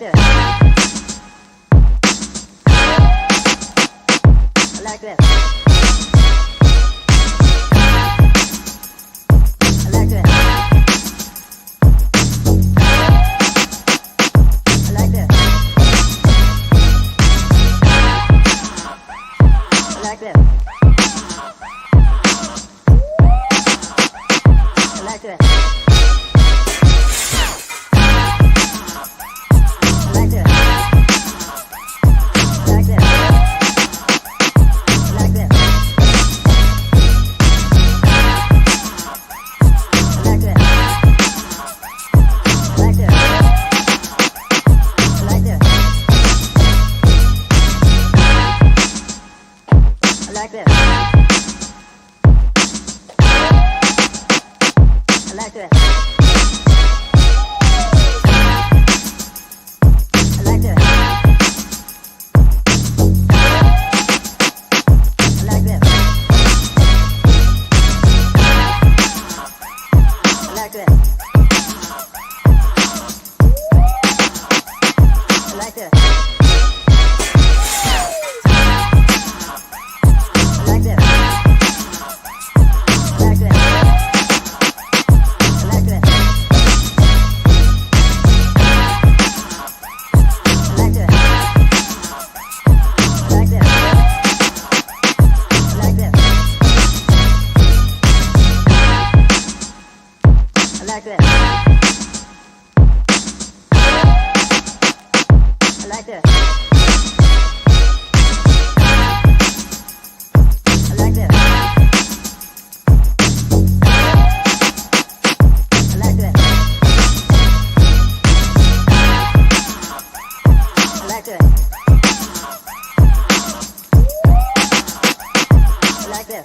like this. I like this. I like this. I like this. I like this. I like this.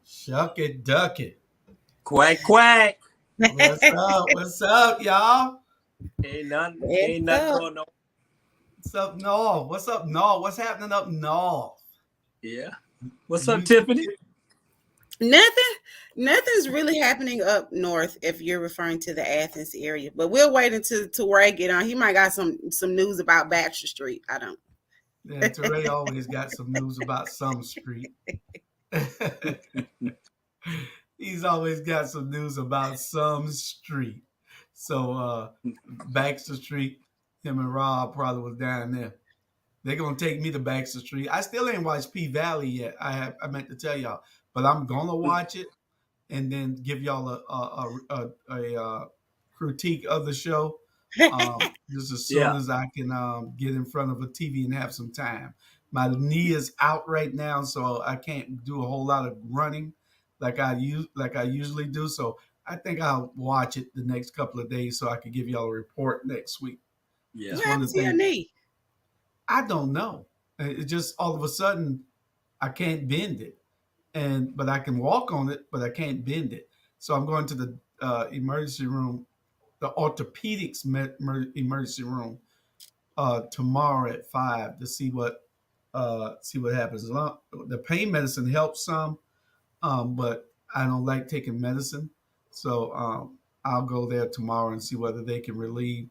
Shuck it, duck it. Quack, quack. What's up? What's up, y'all? Ain't nothing going on. What's up, North? What's up, North? What's happening up North? Yeah. What's up, Tiffany? Nothing's really happening up north if you're referring to the Athens area. But we'll wait until where I get on. He might got some news about Baxter Street. I don't. Yeah, Teray always got some news about some street. He's always got some news about some street. So Baxter Street, him and Rob probably was down there. They're gonna take me to Baxter Street. I still ain't watched P Valley yet. I meant to tell y'all, but I'm gonna watch it and then give y'all a critique of the show. Just as soon as I can get in front of a TV and have some time. My knee is out right now, so I can't do a whole lot of running like I usually do. So I think I'll watch it the next couple of days so I can give y'all a report next week. Yeah, what happened to your knee? I don't know. It just all of a sudden I can't bend it, but I can walk on it, but I can't bend it. So I'm going to the emergency room, the orthopedics emergency room tomorrow at 5 to see what happens. The pain medicine helps some, but I don't like taking medicine, so I'll go there tomorrow and see whether they can relieve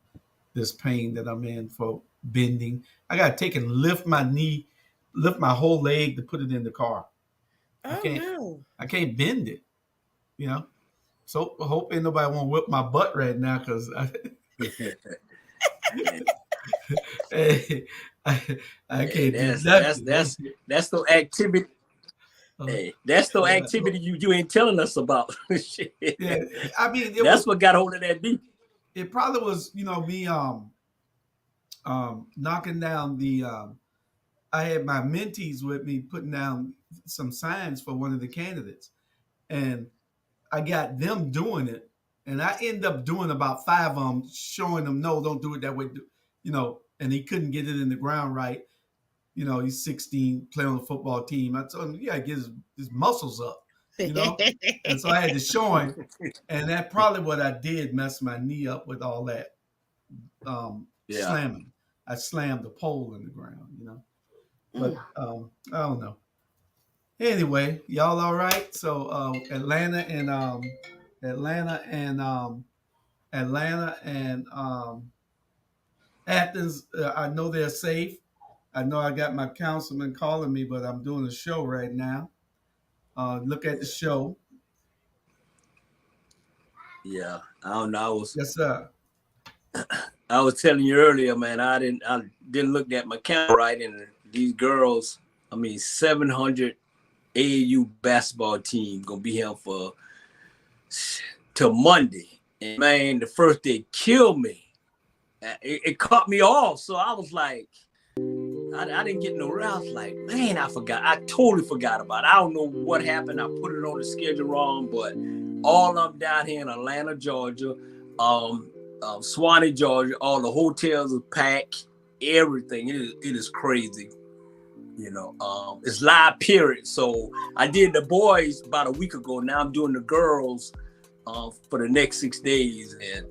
this pain that I'm in for bending. I got to take and lift my knee, lift my whole leg to put it in the car. I can't bend it, you know. So I hope ain't nobody want to whip my butt right now because I can't do nothing. That's the activity. Hey, that's the activity you ain't telling us about. Shit. Yeah, I mean that's what got hold of that knee. It probably was, me knocking down the. I had my mentees with me putting down some signs for one of the candidates, and I got them doing it, and I end up doing about 5 of them, showing them no, don't do it that way, And he couldn't get it in the ground right. He's 16, playing on the football team. I told him, you gotta get his muscles up, And so I had to show him, and that probably what I did messed my knee up with all that slamming. I slammed the pole in the ground, But I don't know. Anyway, y'all all right? So Atlanta and Atlanta and Athens. I know they're safe. I know I got my councilman calling me, but I'm doing a show right now. Look at the show. Yeah, I don't know. Yes, sir. I was telling you earlier, man. I didn't look at my camera right, and these girls. I mean, 700 AAU basketball team gonna be here for till Monday. And man, the first day killed me. It caught me off. So I was like, I didn't get no rest. I was like, man, I forgot. I totally forgot about it. I don't know what happened. I put it on the schedule wrong, but all of them down here in Atlanta, Georgia, Swanee, Georgia, all the hotels are packed. Everything. It is crazy. You know, it's live period. So I did the boys about a week ago. Now I'm doing the girls for the next 6 days. And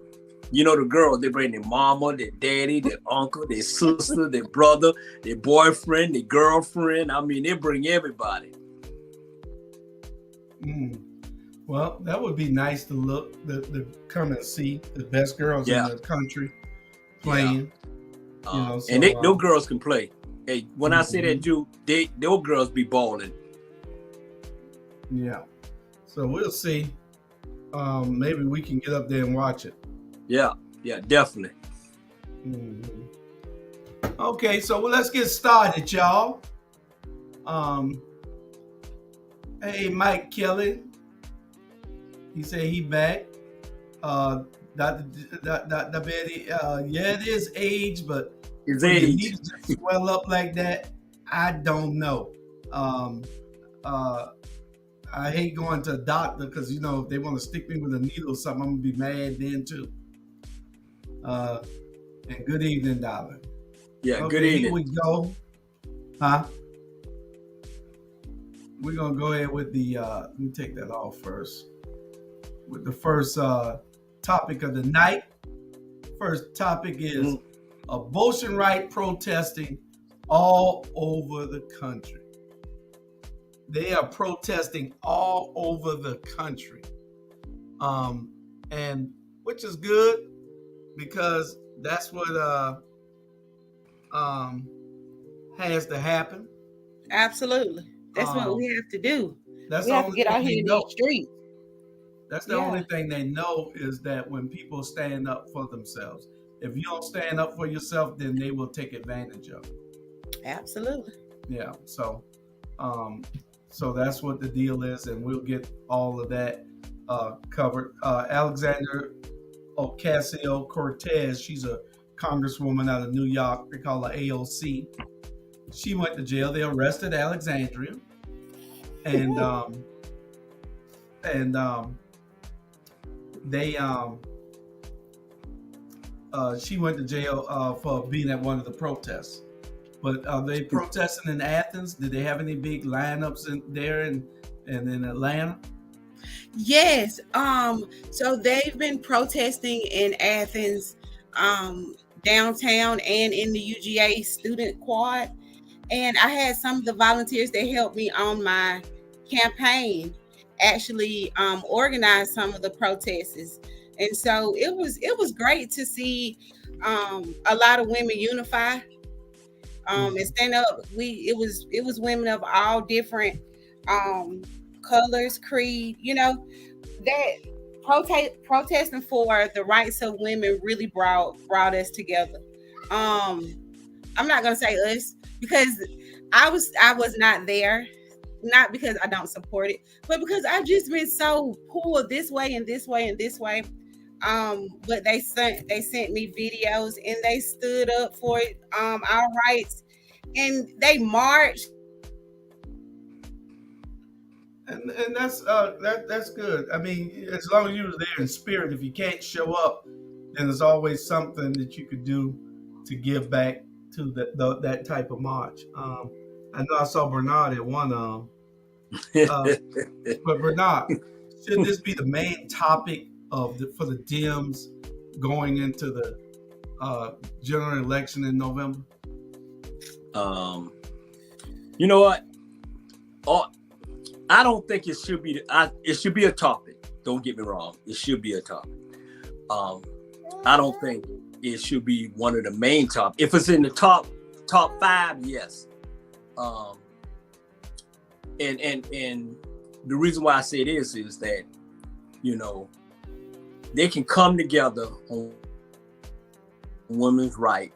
you know, the girls, they bring their mama, their daddy, their uncle, their sister, their brother, their boyfriend, their girlfriend. I mean, they bring everybody. Well, that would be nice to look, to come and see the best girls in the country playing. Yeah. You know, so, and those girls can play. Hey, when I say that, those girls be balling. Yeah. So we'll see. Maybe we can get up there and watch it. Yeah, definitely. Okay, so let's get started, y'all. Hey, Mike Kelly. He said he back. Dr. Betty, yeah, it is age, but His when you age. need to just swell up like that, I don't know. I hate going to a doctor because, you know, if they want to stick me with a needle or something, I'm going to be mad then too. And good evening, darling. Yeah, okay, good evening. Here we go. We're going to go ahead with the, let me take that off first. With the first topic of the night. First topic is abortion right protesting all over the country. They are protesting all over the country. And which is good because that's what has to happen. Absolutely. That's what we have to do. That's we have to get out here in the street. That's the only thing they know is that when people stand up for themselves. If you don't stand up for yourself, then they will take advantage of it. Absolutely. Yeah. So that's what the deal is, and we'll get all of that covered. Alexander Ocasio Cortez, she's a congresswoman out of New York. They call her AOC. She went to jail. They arrested Alexandria, and she went to jail for being at one of the protests. But are they protesting in Athens? Did they have any big lineups in there and in Atlanta? Yes. So they've been protesting in Athens, downtown, and in the UGA student quad. And I had some of the volunteers that helped me on my campaign actually organize some of the protests. And so it was great to see a lot of women unify and stand up. It was women of all different colors, creed, you know, that protesting for the rights of women really brought us together. I'm not gonna say us because I was not there, not because I don't support it, but because I've just been so pulled this way and this way and this way. But they sent me videos and they stood up for our rights and they marched. And that's good. I mean, as long as you were there in spirit, if you can't show up, then there's always something that you could do to give back to that type of march. I know I saw Bernard at one but Bernard, should this be the main topic for the Dems going into the general election in November? You know what? I don't think it should be. It should be a topic. Don't get me wrong. It should be a topic. I don't think it should be one of the main topics. If it's in the top 5, yes. And the reason why I say this is that, you know, they can come together on women's right,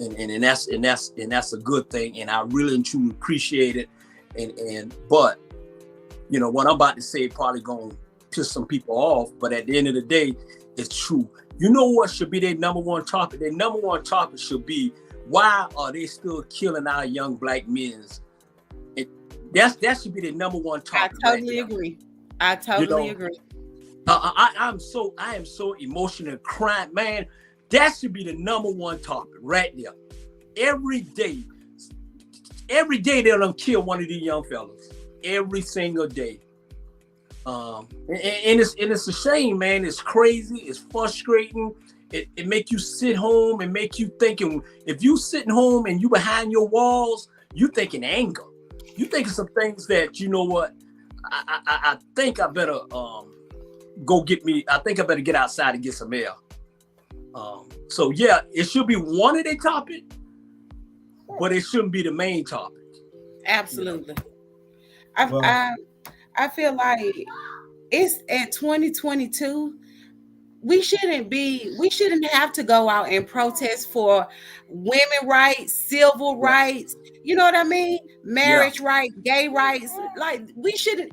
and that's a good thing, and I really and truly appreciate it. But you know what I'm about to say probably gonna piss some people off, but at the end of the day, it's true. You know what should be their number one topic? Their number one topic should be, why are they still killing our young black men? That should be the number one topic. I totally agree. I totally agree. I am so emotional and crying, man. That should be the number one topic right there. Every day they'll done kill one of these young fellas. Every single day. And it's a shame, man. It's crazy. It's frustrating. It make you sit home and make you thinking. If you sitting home and you behind your walls, you thinking anger. You thinking some things that, you know what, I think I better I think I better get outside and get some air. So yeah, it should be one of the topic, but it shouldn't be the main topic. Absolutely. I feel like it's at 2022. We shouldn't have to go out and protest for women rights, civil rights, you know what I mean? Marriage rights, gay rights. Like, we shouldn't.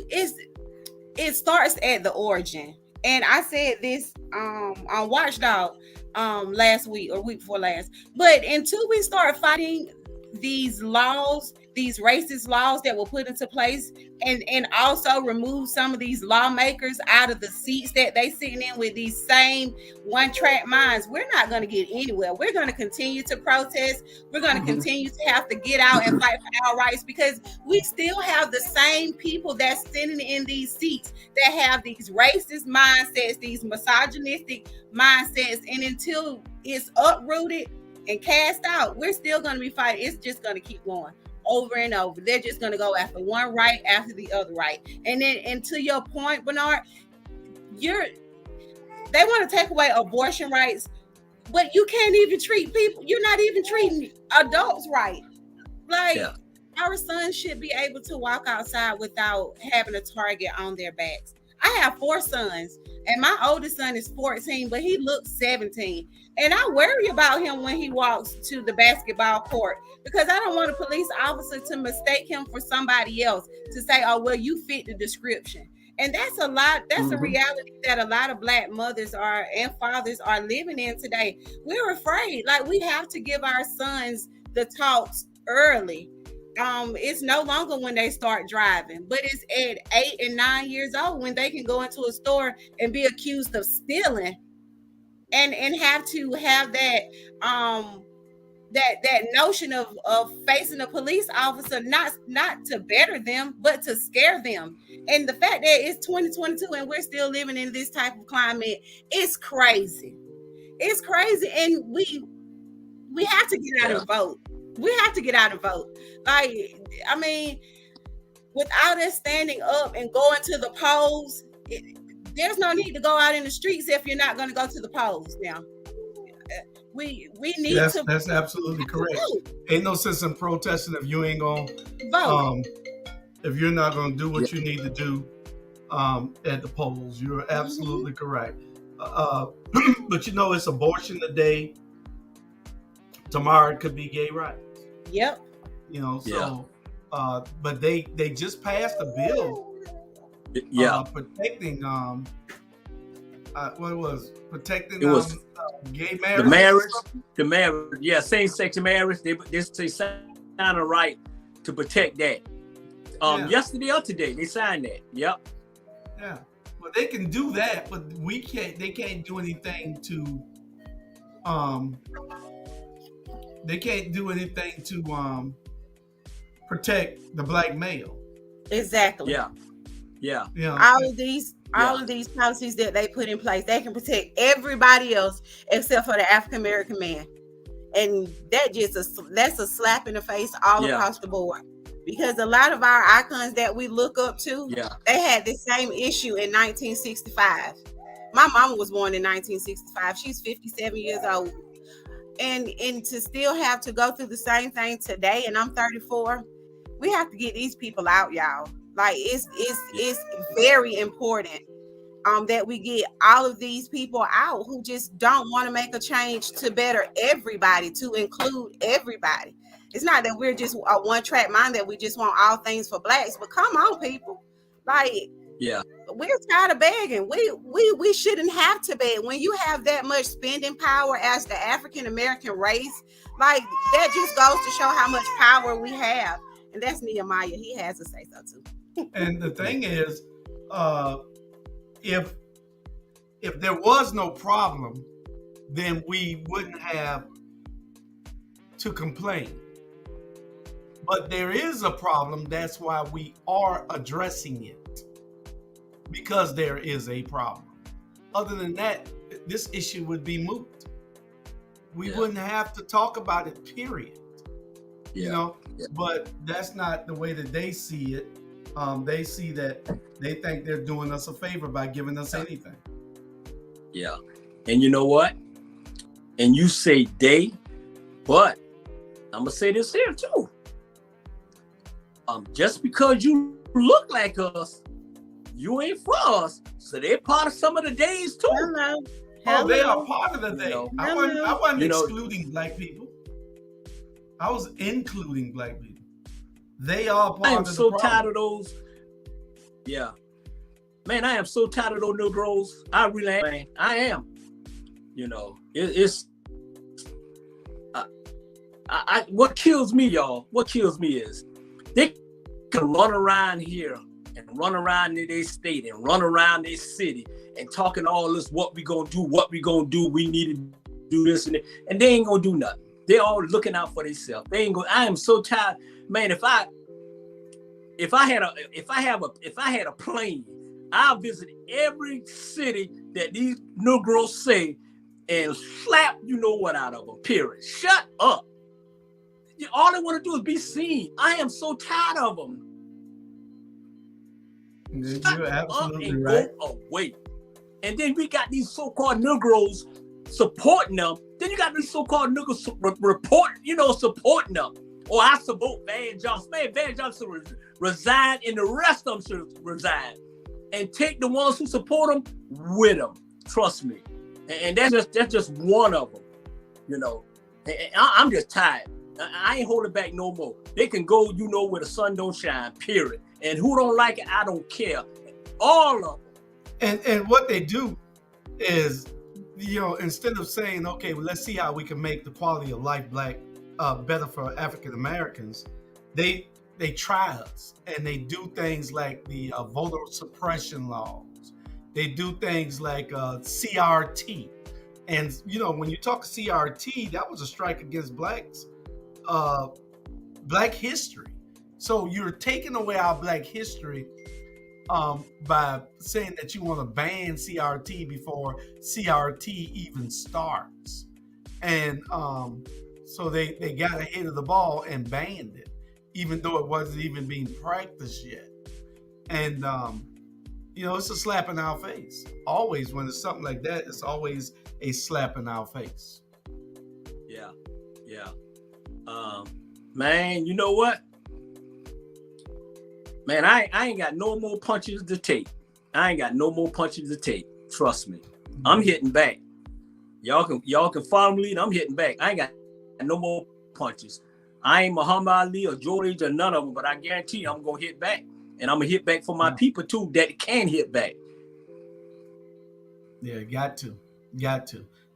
It starts at the origin. And I said this on Watchdog last week or week before last. But until we start fighting these laws, these racist laws that were put into place, and also remove some of these lawmakers out of the seats that they sitting in with these same one-track minds, we're not going to get anywhere. We're going to continue to protest. We're going to continue to have to get out and fight for our rights, because we still have the same people that's sitting in these seats that have these racist mindsets, these misogynistic mindsets, and until it's uprooted and cast out, we're still going to be fighting. It's just going to keep going over and over. They're just going to go after one right after the other right. And then, and to your point, Bernard, they want to take away abortion rights, but you can't even treat people. You're not even treating adults right. Like, our sons should be able to walk outside without having a target on their backs. I have 4 sons, and my oldest son is 14, but he looks 17. And I worry about him when he walks to the basketball court, because I don't want a police officer to mistake him for somebody else, to say, oh, well, you fit the description. And that's a lot. That's a reality that a lot of Black mothers and fathers are living in today. We're afraid. Like, we have to give our sons the talks early. It's no longer when they start driving, but it's at 8 and 9 years old when they can go into a store and be accused of stealing, and have to have that that notion of facing a police officer, not to better them, but to scare them. And the fact that it's 2022 and we're still living in this type of climate, it's crazy. It's crazy, and we have to get out and vote. We have to get out and vote. Like, I mean, without us standing up and going to the polls, there's no need to go out in the streets if you're not going to go to the polls now. We need to. That's absolutely correct. Vote. Ain't no sense in protesting if you ain't going to vote. If you're not going to do what you need to do at the polls. You're absolutely correct. But you know, it's abortion today. Tomorrow it could be gay rights. Yep. You know, so but they just passed a bill protecting what it was protecting gay marriage. The marriage, same-sex marriage. They signed a right to protect that. Yesterday or today they signed that. Yep. Yeah. But they can do that, but we can't. They can't do anything to They can't do anything to protect the Black male. Exactly. Yeah. All of these policies that they put in place, they can protect everybody else except for the African American man, and that's a slap in the face all across the board. because a lot of our icons that we look up to, Yeah. they had the same issue in 1965. My mama was born in 1965. She's 57 years old. And to still have to go through the same thing today, and I'm 34, we have to get these people out, y'all. Like it's very important that we get all of these people out who just don't want to make a change to better everybody, to include everybody. It's not that we're just a one-track mind, that we just want all things for blacks, but come on, people. Like, Yeah. we're tired of begging. We shouldn't have to beg. When you have that much spending power as the African American race, like, that just goes to show how much power we have. And that's Nehemiah. He has to say so too. And the thing is, if there was no problem, then we wouldn't have to complain. But there is a problem. That's why we are addressing it, because there is a problem. Other than that, this issue would be moot. We wouldn't have to talk about it, period. You know, but that's not the way that they see it. They see that they think they're doing us a favor by giving us anything. Yeah. And you know what? And you say they, but I'm gonna say this here too. Just because you look like us, you ain't for us. So they're part of some of the days too. Hello. Oh, they are part of the day. I wasn't You know, excluding black people. I was including black people. They are part of the I am so problem. tired of those. Yeah. Man, I am so tired of those Negroes. I really am. Man. I am. You know, it's what kills me, y'all, what kills me is they can run around here and run around their state and run around their city and talking all this, what we gonna do, we need to do this and they ain't gonna do nothing. They all looking out for themselves. They ain't gonna. I am so tired, man. If I had a plane, I'll visit every city that these Negroes say and slap you know what out of them. Period. Shut up. All they want to do is be seen. I am so tired of them. You're absolutely and right. Go away. And then we got these so-called Negroes supporting them. Then you got these so-called Negroes supporting them. Or I support Van Johnson. Man, Van Johnson resign, and the rest of them should resign. And take the ones who support them with them. Trust me. And that's just one of them. You know, and I'm just tired. I ain't holding back no more. They can go, where the sun don't shine, period. And who don't like it, I don't care. All of them. And what they do is, instead of saying, okay, well, let's see how we can make the quality of life better for African Americans, they try us, and they do things like the voter suppression laws. They do things like CRT. And, when you talk CRT, that was a strike against blacks. Black history. So you're taking away our black history by saying that you want to ban CRT before CRT even starts. And so they got ahead of the ball and banned it, even though it wasn't even being practiced yet. And it's a slap in our face. Always when it's something like that, it's always a slap in our face. Yeah. Man, you know what? Man, I ain't got no more punches to take. Trust me. I'm hitting back. Y'all can follow me lead. I'm hitting back. I ain't got no more punches. I ain't Muhammad Ali or George or none of them, but I guarantee you I'm gonna hit back. And I'm gonna hit back for my people too that can hit back. Yeah, got to.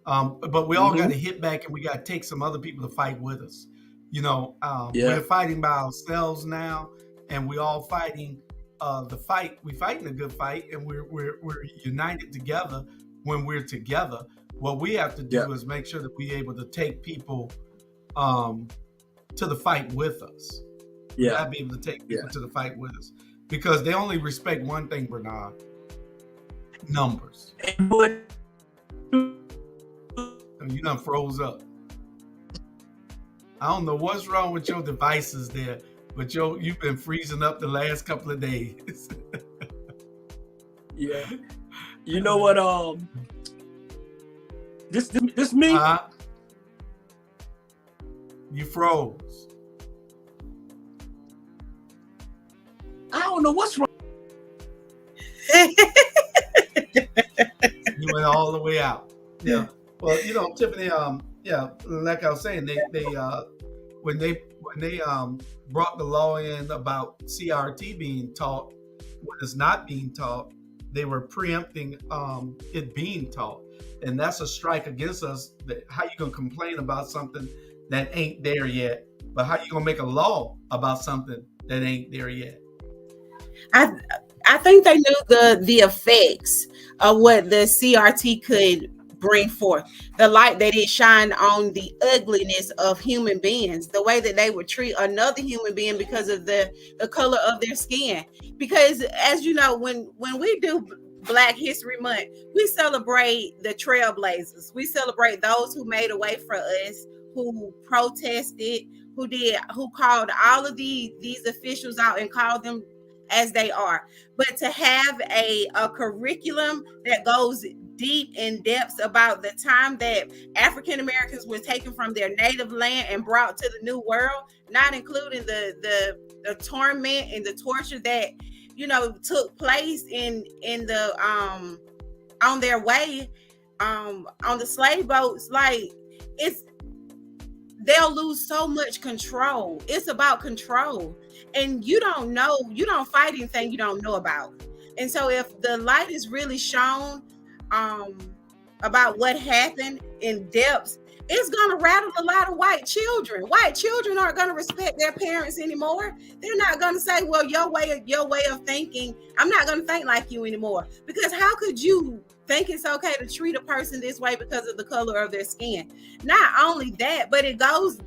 But we all got to hit back, and we got to take some other people to fight with us. We're fighting by ourselves now, and we all fighting the fight. We fighting a good fight, and we're united together when we're together. What we have to do is make sure that we're able to take people to the fight with us. We got to be able to take people to the fight with us, because they only respect one thing, Bernard: numbers. You done froze up. I don't know what's wrong with your devices there. But you've been freezing up the last couple of days. Yeah. You know what? This me. You froze. I don't know what's wrong. You went all the way out. Yeah. Well, Tiffany, like I was saying, they when they brought the law in about CRT being taught when it's not being taught, they were preempting it being taught. And that's a strike against us. How you gonna complain about something that ain't there yet? But how you gonna make a law about something that ain't there yet? I think they knew the effects of what the CRT could bring forth, the light that it shined on the ugliness of human beings, the way that they would treat another human being because of the color of their skin. Because as you know, when we do Black History Month, we celebrate the trailblazers. We celebrate those who made a way for us, who protested, who called all of these officials out and called them as they are. But to have a curriculum that goes deep in depths about the time that African Americans were taken from their native land and brought to the New World, not including the torment and the torture that took place in the on their way on the slave boats, they'll lose so much control. It's about control. And you don't fight anything you don't know about. And so if the light is really shown about what happened in depth, it's going to rattle a lot of white children. White children aren't going to respect their parents anymore. They're not going to say, well, your way of thinking, I'm not going to think like you anymore. Because how could you think it's okay to treat a person this way because of the color of their skin? Not only that, but it goes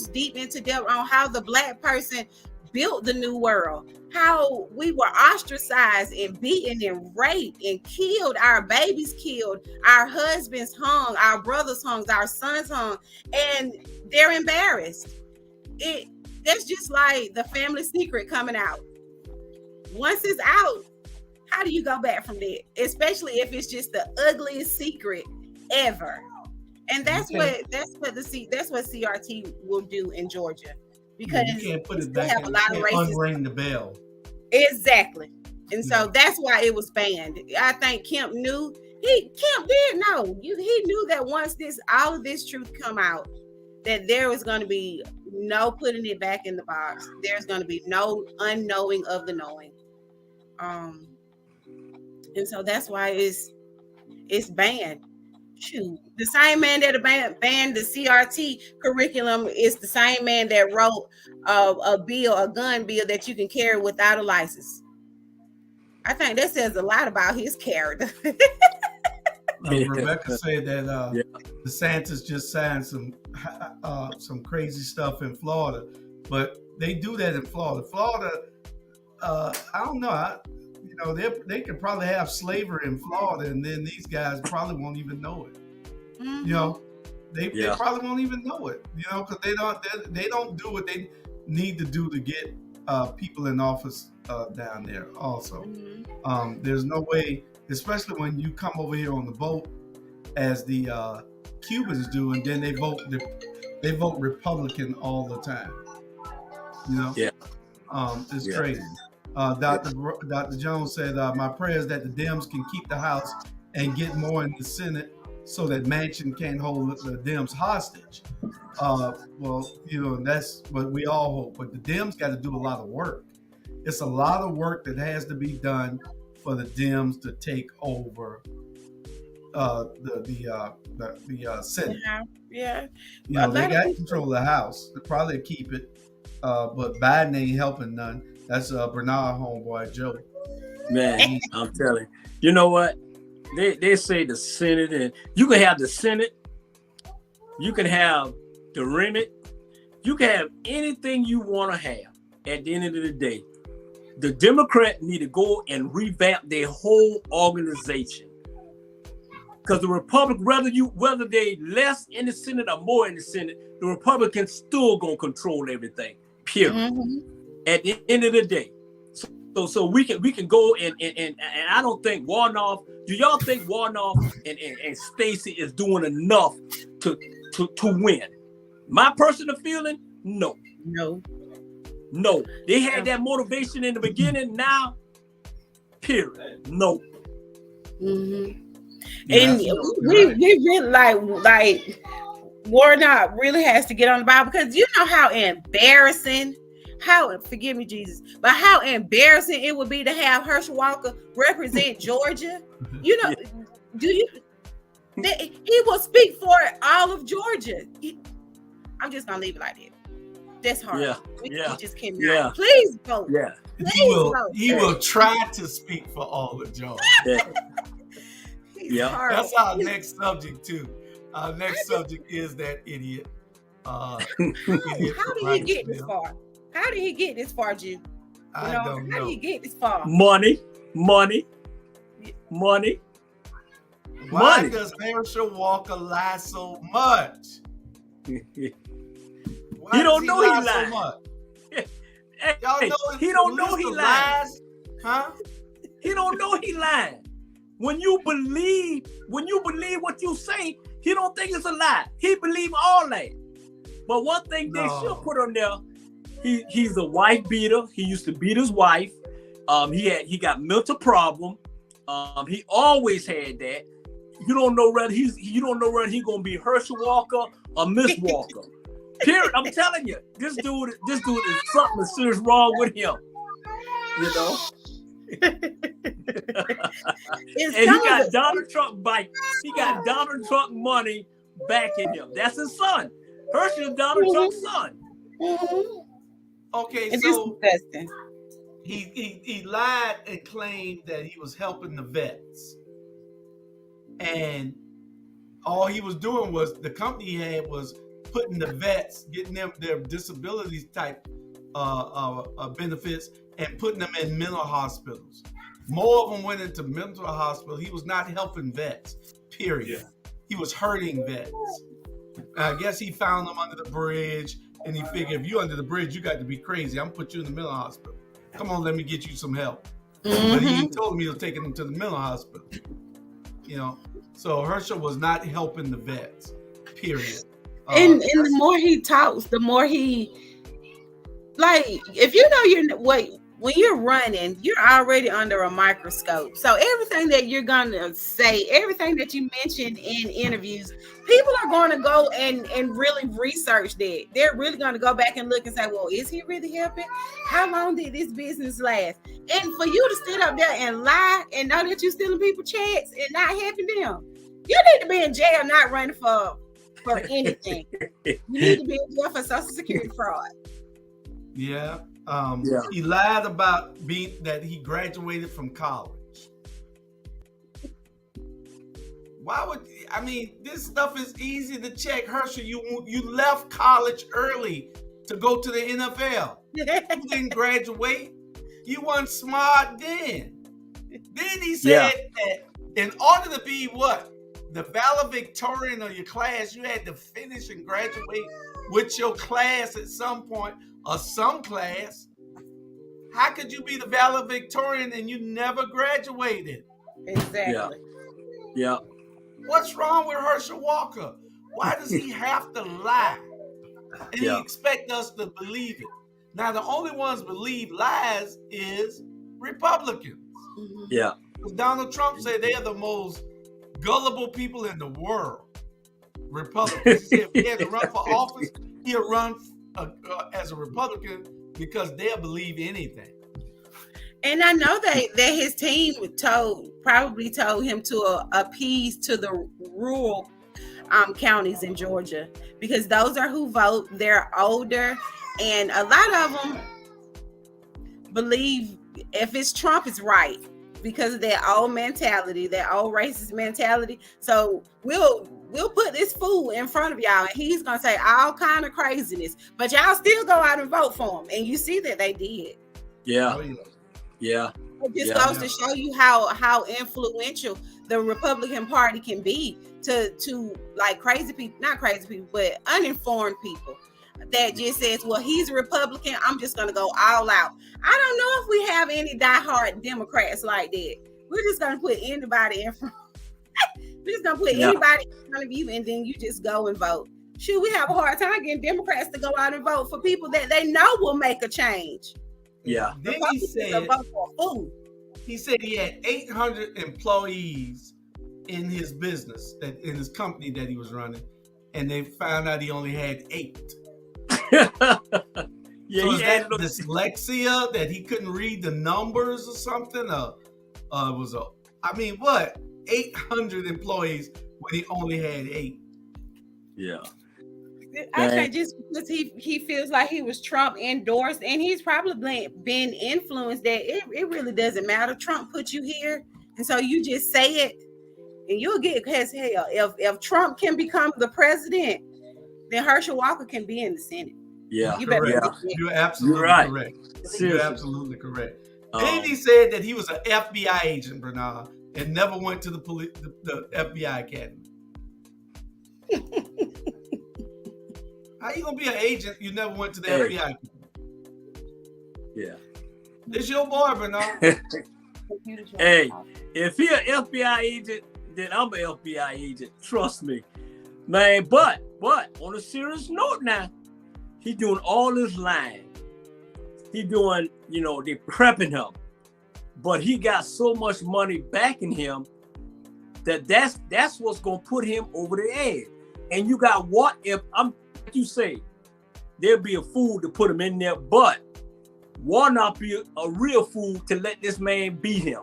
deep into depth on how the Black person built the New World, how we were ostracized and beaten and raped and killed, our babies killed, our husbands hung, our brothers hung, our sons hung, and they're embarrassed. That's just like the family secret coming out. Once it's out, how do you go back from that? Especially if it's just the ugliest secret ever. And that's what CRT will do in Georgia, because you can't put it back a lot of racism. Unring the bell. Exactly. And so that's why it was banned. I think Kemp knew. Kemp did know. He knew that once all of this truth come out, that there was going to be no putting it back in the box. There's going to be no unknowing of the knowing. And so that's why it's banned. Shoot, the same man that banned the CRT curriculum is the same man that wrote a gun bill that you can carry without a license. I think that says a lot about his character. Rebecca said that DeSantis just signed some crazy stuff in Florida, but they do that in Florida. Florida, I don't know. They could probably have slavery in Florida, and then these guys probably won't even know it. Mm-hmm. They probably won't even know it. Because they don't do what they need to do to get people in office down there. Also, there's no way, especially when you come over here on the boat, as the Cubans do, and then they vote Republican all the time. It's crazy. Dr. Jones said, my prayer is that the Dems can keep the House and get more in the Senate so that Manchin can't hold the Dems hostage. That's what we all hope. But the Dems got to do a lot of work. It's a lot of work that has to be done for the Dems to take over the Senate. Yeah. They got control of the House. They probably keep it, but Biden ain't helping none. That's Bernard homeboy Joe. Man, I'm telling you. You know what? They say the Senate, and you can have the Senate, you can have the remit, you can have anything you want to have. At the end of the day, the Democrats need to go and revamp their whole organization. Because the Republic, whether they less in the Senate or more in the Senate, the Republicans still gonna control everything. Period. At the end of the day. So we can go and I don't think Warnoff. Do y'all think Warnoff and Stacey is doing enough to win? My personal feeling, no. They had that motivation in the beginning. Now, period. No. And we really like Warnock really has to get on the Bible, because you know how embarrassing. Forgive me, Jesus, but how embarrassing it would be to have Herschel Walker represent Georgia. You know, he will speak for all of Georgia. I'm just gonna leave it like that. That's hard. We just cannot. Yeah. Please vote. Yeah. He will try to speak for all of Georgia. That's our next subject too. Our next subject is that idiot. How did he get this far? How did he get this far, Jew? I don't know. How did he get this far? Money. Why does Herschel Walker lie so much? He don't know he lied. So much? Y'all know he don't know he lied. Huh? He don't know he lied. When you believe what you say, he don't think it's a lie. He believe all that. But one thing they should put on there, he's a wife beater. He used to beat his wife. He got mental problem. He always had that. You don't know whether he's gonna be Herschel Walker or Miss Walker. Period. I'm telling you, this dude is something serious wrong with him. You know. And he got Donald Trump bike. He got Donald Trump money backing him. That's his son. Herschel is Donald Trump's son. Okay, so he lied and claimed that he was helping the vets, and all he was doing was, the company he had was putting the vets, getting them their disabilities type benefits, and putting them in mental hospitals. More of them went into mental hospitals. He was not helping vets. Period. He was hurting vets. I guess he found them under the bridge. And he figured, if you under the bridge, you got to be crazy. I'm gonna put you in the mental hospital. Come on, let me get you some help. But he told me he was taking him to the mental hospital. You know, so Herschel was not helping the vets. Period. And the more he talks, the more he, like, if you know when you're running, you're already under a microscope. So everything that you're gonna say, everything that you mention in interviews, people are going to go and really research that. They're really going to go back and look and say, well, is he really helping? How long did this business last? And for you to sit up there and lie and know that you're stealing people's checks and not helping them, you need to be in jail, not running for anything. You need to be in jail for Social Security fraud. Yeah. He lied about that he graduated from college. Why would, I mean, this stuff is easy to check. Herschel, you left college early to go to the NFL. You didn't graduate. You weren't smart then. Then he said that in order to be the valedictorian of your class, you had to finish and graduate with your class at some point, or some class. How could you be the valedictorian and you never graduated? Exactly. Yeah. What's wrong with Herschel Walker? Why does he have to lie? And he expect us to believe it. Now, the only ones believe lies is Republicans. Yeah. Donald Trump said they are the most gullible people in the world. Republicans. He said if he had to run for office, he'll run as a Republican because they'll believe anything. And I know that his team probably told him to appease to the rural counties in Georgia, because those are who vote. They're older, and a lot of them believe if it's Trump, it's right because of their old mentality, their old racist mentality. So we'll put this fool in front of y'all, and he's gonna say all kind of craziness, but y'all still go out and vote for him, and you see that they did. Yeah. It just goes to show you how influential the Republican Party can be to like crazy people, not crazy people, but uninformed people. that just says, well, he's a Republican, I'm just going to go all out. I don't know if we have any diehard Democrats like that. We're just going to put anybody in front. We're just going to put anybody in front of you, and then you just go and vote. Should we have a hard time getting Democrats to go out and vote for people that they know will make a change? Yeah. Then he said, vote for a fool. He said he had 800 employees in his business, that in his company that he was running, and they found out he only had 8. Yeah, so is that no dyslexia that he couldn't read the numbers or something? What? 800 employees when he only had 8. Yeah. I think just because he feels like he was Trump endorsed, and he's probably been influenced, that it really doesn't matter. Trump put you here, and so you just say it, and you'll get, because hell, if Trump can become the president, then Herschel Walker can be in the Senate. Yeah, You're absolutely right. correct. Seriously. You're absolutely correct. Then he said that he was an FBI agent, Bernard, and never went to the FBI academy. How you gonna be an agent? You never went to the FBI academy. Yeah. It's your boy, Bernard. Hey, if he an FBI agent, then I'm an FBI agent. Trust me, man. But on a serious note, now he doing all this lying. He doing, they prepping him, but he got so much money backing him that's what's gonna put him over the edge. And you got what if you say there'll be a fool to put him in there, but will not be a real fool to let this man beat him.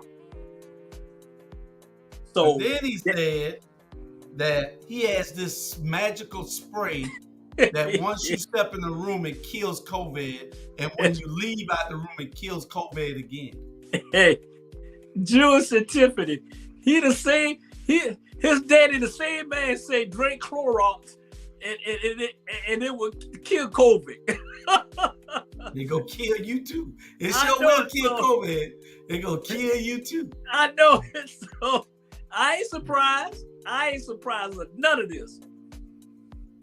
So then he said that he has this magical spray that once you step in the room, it kills COVID, and when you leave out the room, it kills COVID again. Hey, Jules and Tiffany, his daddy, the same man, say drink Clorox, and it will kill COVID. They go kill you too. It sure will kill COVID. They go kill you too. I know it. So I ain't surprised. With none of this.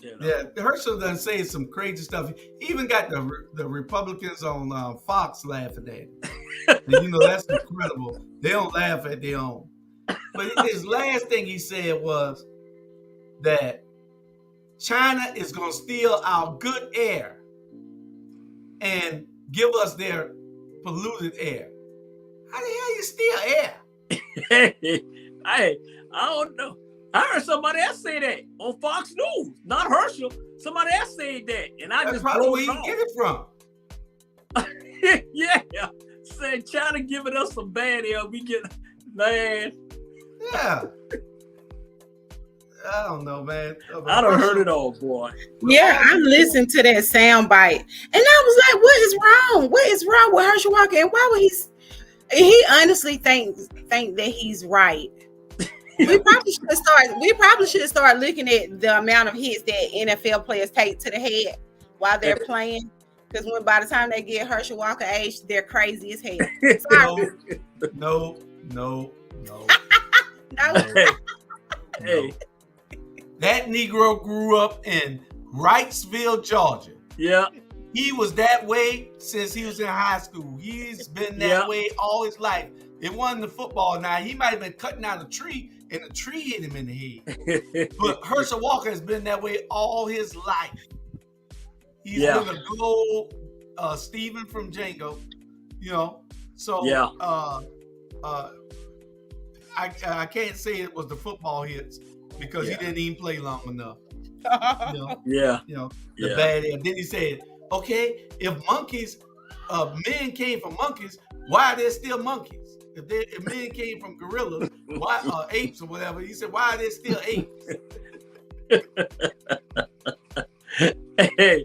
Yeah, Herschel done saying some crazy stuff. He even got the Republicans on Fox laughing at him. And, that's incredible. They don't laugh at their own. But his last thing he said was that China is going to steal our good air and give us their polluted air. How the hell you steal air? Hey, I don't know. I heard somebody else say that on Fox News, not Herschel. Somebody else said that, and I That's just probably where you get it from. Yeah, said China giving us some bad air. We get, man. Yeah. I don't know, man. I done heard it all, boy. Yeah, I'm listening to that sound bite, and I was like, "What is wrong? What is wrong with Herschel Walker? And why would he honestly think that he's right?" We probably should start looking at the amount of hits that NFL players take to the head while they're playing. Because by the time they get Herschel Walker age, they're crazy as hell. No. No. Hey. That Negro grew up in Wrightsville, Georgia. Yeah. He was that way since he was in high school. He's been that way all his life. It wasn't the football now. He might have been cutting out a tree and the tree hit him in the head. But Herschel Walker has been that way all his life. He's been a good old Stephen from Django, So I can't say it was the football hits because he didn't even play long enough. The bad air. Then he said, okay, if men came from monkeys, why are there still monkeys? If men came from gorillas, why apes or whatever? He said, why are there still apes? Hey,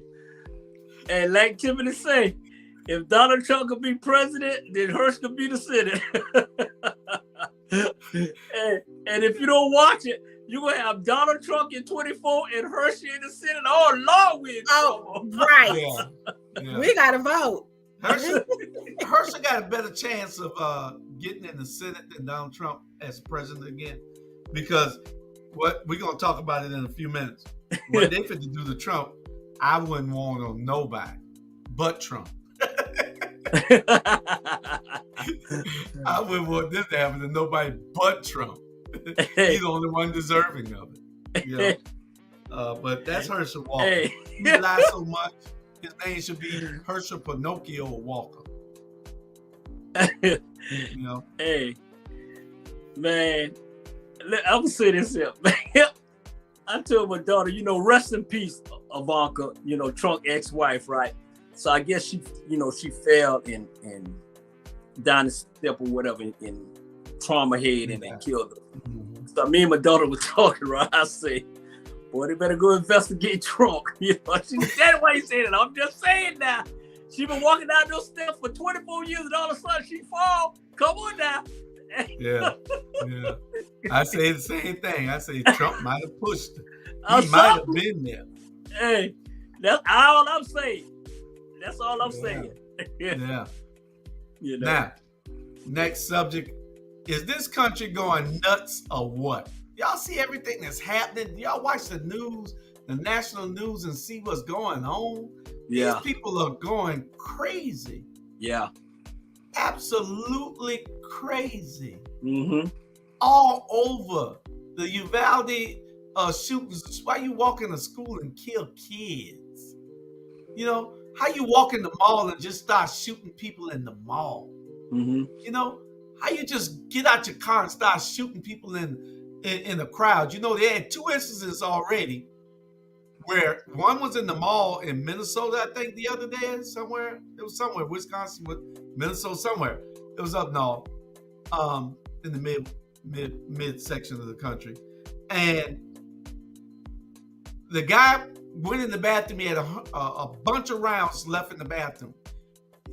and like Tiffany say, if Donald Trump could be president, then Herschel could be the Senate. and if you don't watch it, you're going to have Donald Trump in 24 and Herschel in the Senate. Oh, Lord, right. Yeah. We got to vote. Herschel got a better chance of getting in the Senate than Donald Trump as president again, because we're going to talk about it in a few minutes. What they fit to do to Trump, I wouldn't want on nobody but Trump. I wouldn't want this to happen to nobody but Trump. He's the only one deserving of it. You know? But that's Herschel Walker. Hey. He lies so much. His name should be Herschel Pinocchio Walker. You know? Hey, man, I'm gonna say this here. I told my daughter, you know, rest in peace, Ivanka, you know, Trump ex-wife, right? So I guess she, you know, she fell in down the step or whatever in trauma head and then killed her. Mm-hmm. So me and my daughter were talking, right? I say, boy, they better go investigate Trump. You know, that's why he said it. I'm just saying now. She been walking down those steps for 24 years and all of a sudden she fall. Come on now. Yeah. I say the same thing. I say Trump might have pushed her. He might have been there. Hey, that's all I'm saying. That's all I'm saying. Yeah. You know. Now, next subject. Is this country going nuts or what? Y'all see everything that's happening? Y'all watch the news, the national news, and see what's going on? Yeah. These people are going crazy. Yeah. Absolutely crazy. Mm-hmm. All over. The Uvalde shootings. Why you walk into school and kill kids? You know, how you walk in the mall and just start shooting people in the mall? Mm-hmm. You know, how you just get out your car and start shooting people in the crowd? You know, they had 2 instances already where one was in the mall in Minnesota, I think, the other day somewhere. It was somewhere, Wisconsin, Minnesota, somewhere. It was up north, in the mid section of the country. And the guy went in the bathroom. He had a bunch of rounds left in the bathroom.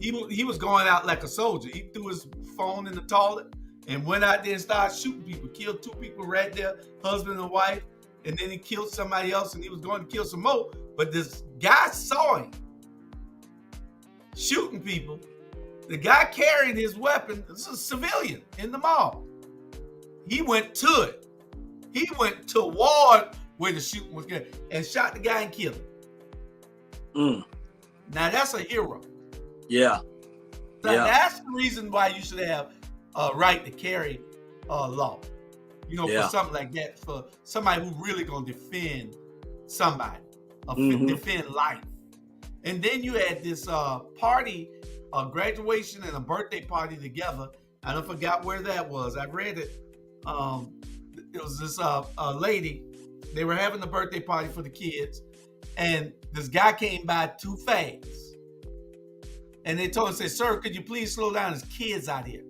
He was going out like a soldier. He threw his phone in the toilet and went out there and started shooting people. Killed 2 people right there, husband and wife. And then he killed somebody else and he was going to kill some more. But this guy saw him shooting people. The guy carrying his weapon, this is a civilian in the mall. He went to it. He went toward where the shooting was going and shot the guy and killed him. Mm. Now that's a hero. Yeah. So that's the reason why you should have a right to carry law. You know, for something like that, for somebody who really gonna defend somebody, defend life. And then you had this party, a graduation and a birthday party together. I don't forgot where that was. I read it. It was this lady. They were having a birthday party for the kids, and this guy came by too fast. And they told him, say, sir, could you please slow down? There's kids out here.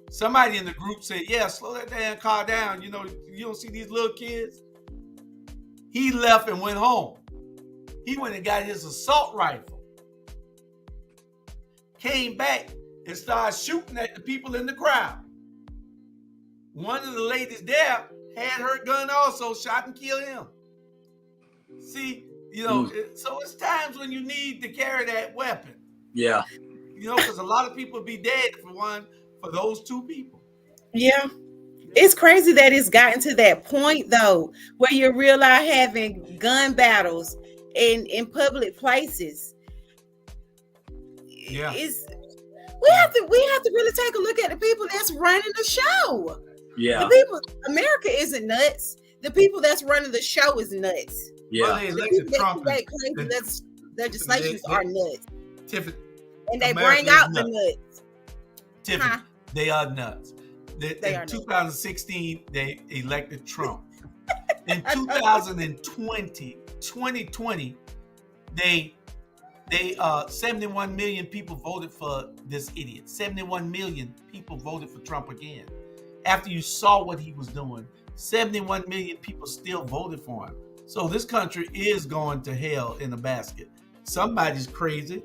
Somebody in the group said, yeah, slow that damn car down. You know, you don't see these little kids? He left and went home. He went and got his assault rifle. Came back and started shooting at the people in the crowd. One of the ladies there had her gun also, shot and killed him. See, you know, so it's times when you need to carry that weapon. Yeah. You know, because a lot of people be dead for those 2 people. Yeah. It's crazy that it's gotten to that point, though, where you realize having gun battles in public places. Yeah. We have to really take a look at the people that's running the show. Yeah. The people, America isn't nuts. The people that's running the show is nuts. Yeah. Well, they elected Trump. Legislations are nuts. Tiffany, and they America bring out is the nuts. Tiffany, they are nuts. In 2016, they elected Trump. In 2020, they 71 million people voted for this idiot. 71 million people voted for Trump again. After you saw what he was doing, 71 million people still voted for him. So this country is going to hell in a basket. Somebody's crazy.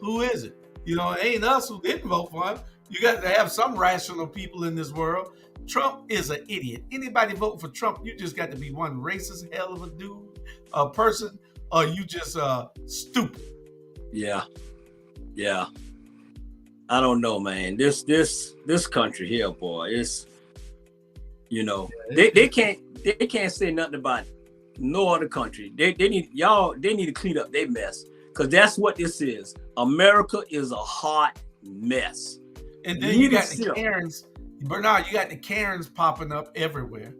Who is it? You know, it ain't us who didn't vote for him. You got to have some rational people in this world. Trump is an idiot. Anybody voting for Trump, you just got to be one racist hell of a dude, a person, or you just stupid. Yeah. Yeah. I don't know, man. This country here, boy, it's, you know, they can't say nothing about No other country. They need to clean up their mess. Because that's what this is. America is a hot mess. And then you got the Karens. Bernard, you got the Karens popping up everywhere.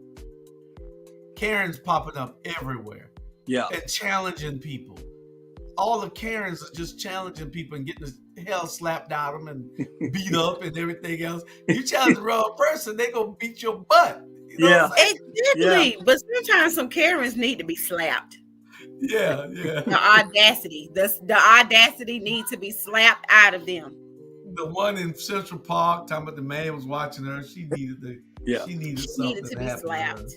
Karens popping up everywhere. Yeah. And challenging people. All the Karens are just challenging people and getting the hell slapped out of them and beat up and everything else. You challenge the wrong person, they gonna beat your butt. You know Exactly. Yeah. But sometimes some Karens need to be slapped. Yeah. The audacity needs to be slapped out of them. The one in Central Park, talking about the man was watching her. She needed something to be slapped.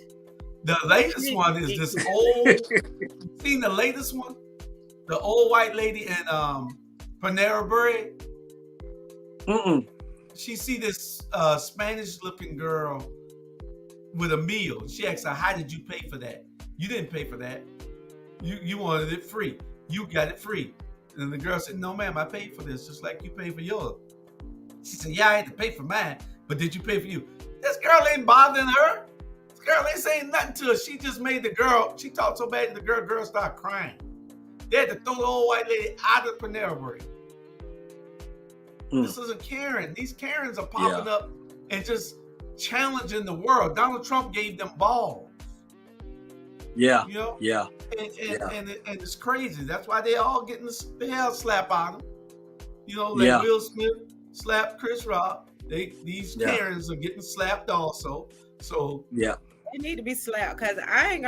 The latest one is this old. Seen the latest one? The old white lady in Panera Bread. She see this Spanish-looking girl with a meal. She asked her, "How did you pay for that? You didn't pay for that. You wanted it free. You got it free." And the girl said, "No, ma'am, I paid for this, just like you paid for yours." She said, "Yeah, I had to pay for mine, but did you pay for you?" This girl ain't bothering her. This girl ain't saying nothing to her. She just made the girl, she talked so bad the girl started crying. They had to throw the old white lady out of Panera Bread. This is a Karen. These Karens are popping up and just challenging the world. Donald Trump gave them balls. Yeah. You know? Yeah. And it's crazy. That's why they all getting the hell slap out of them. You know, like Will Smith slapped Chris Rock. These Karens are getting slapped also. So they need to be slapped, because I ain't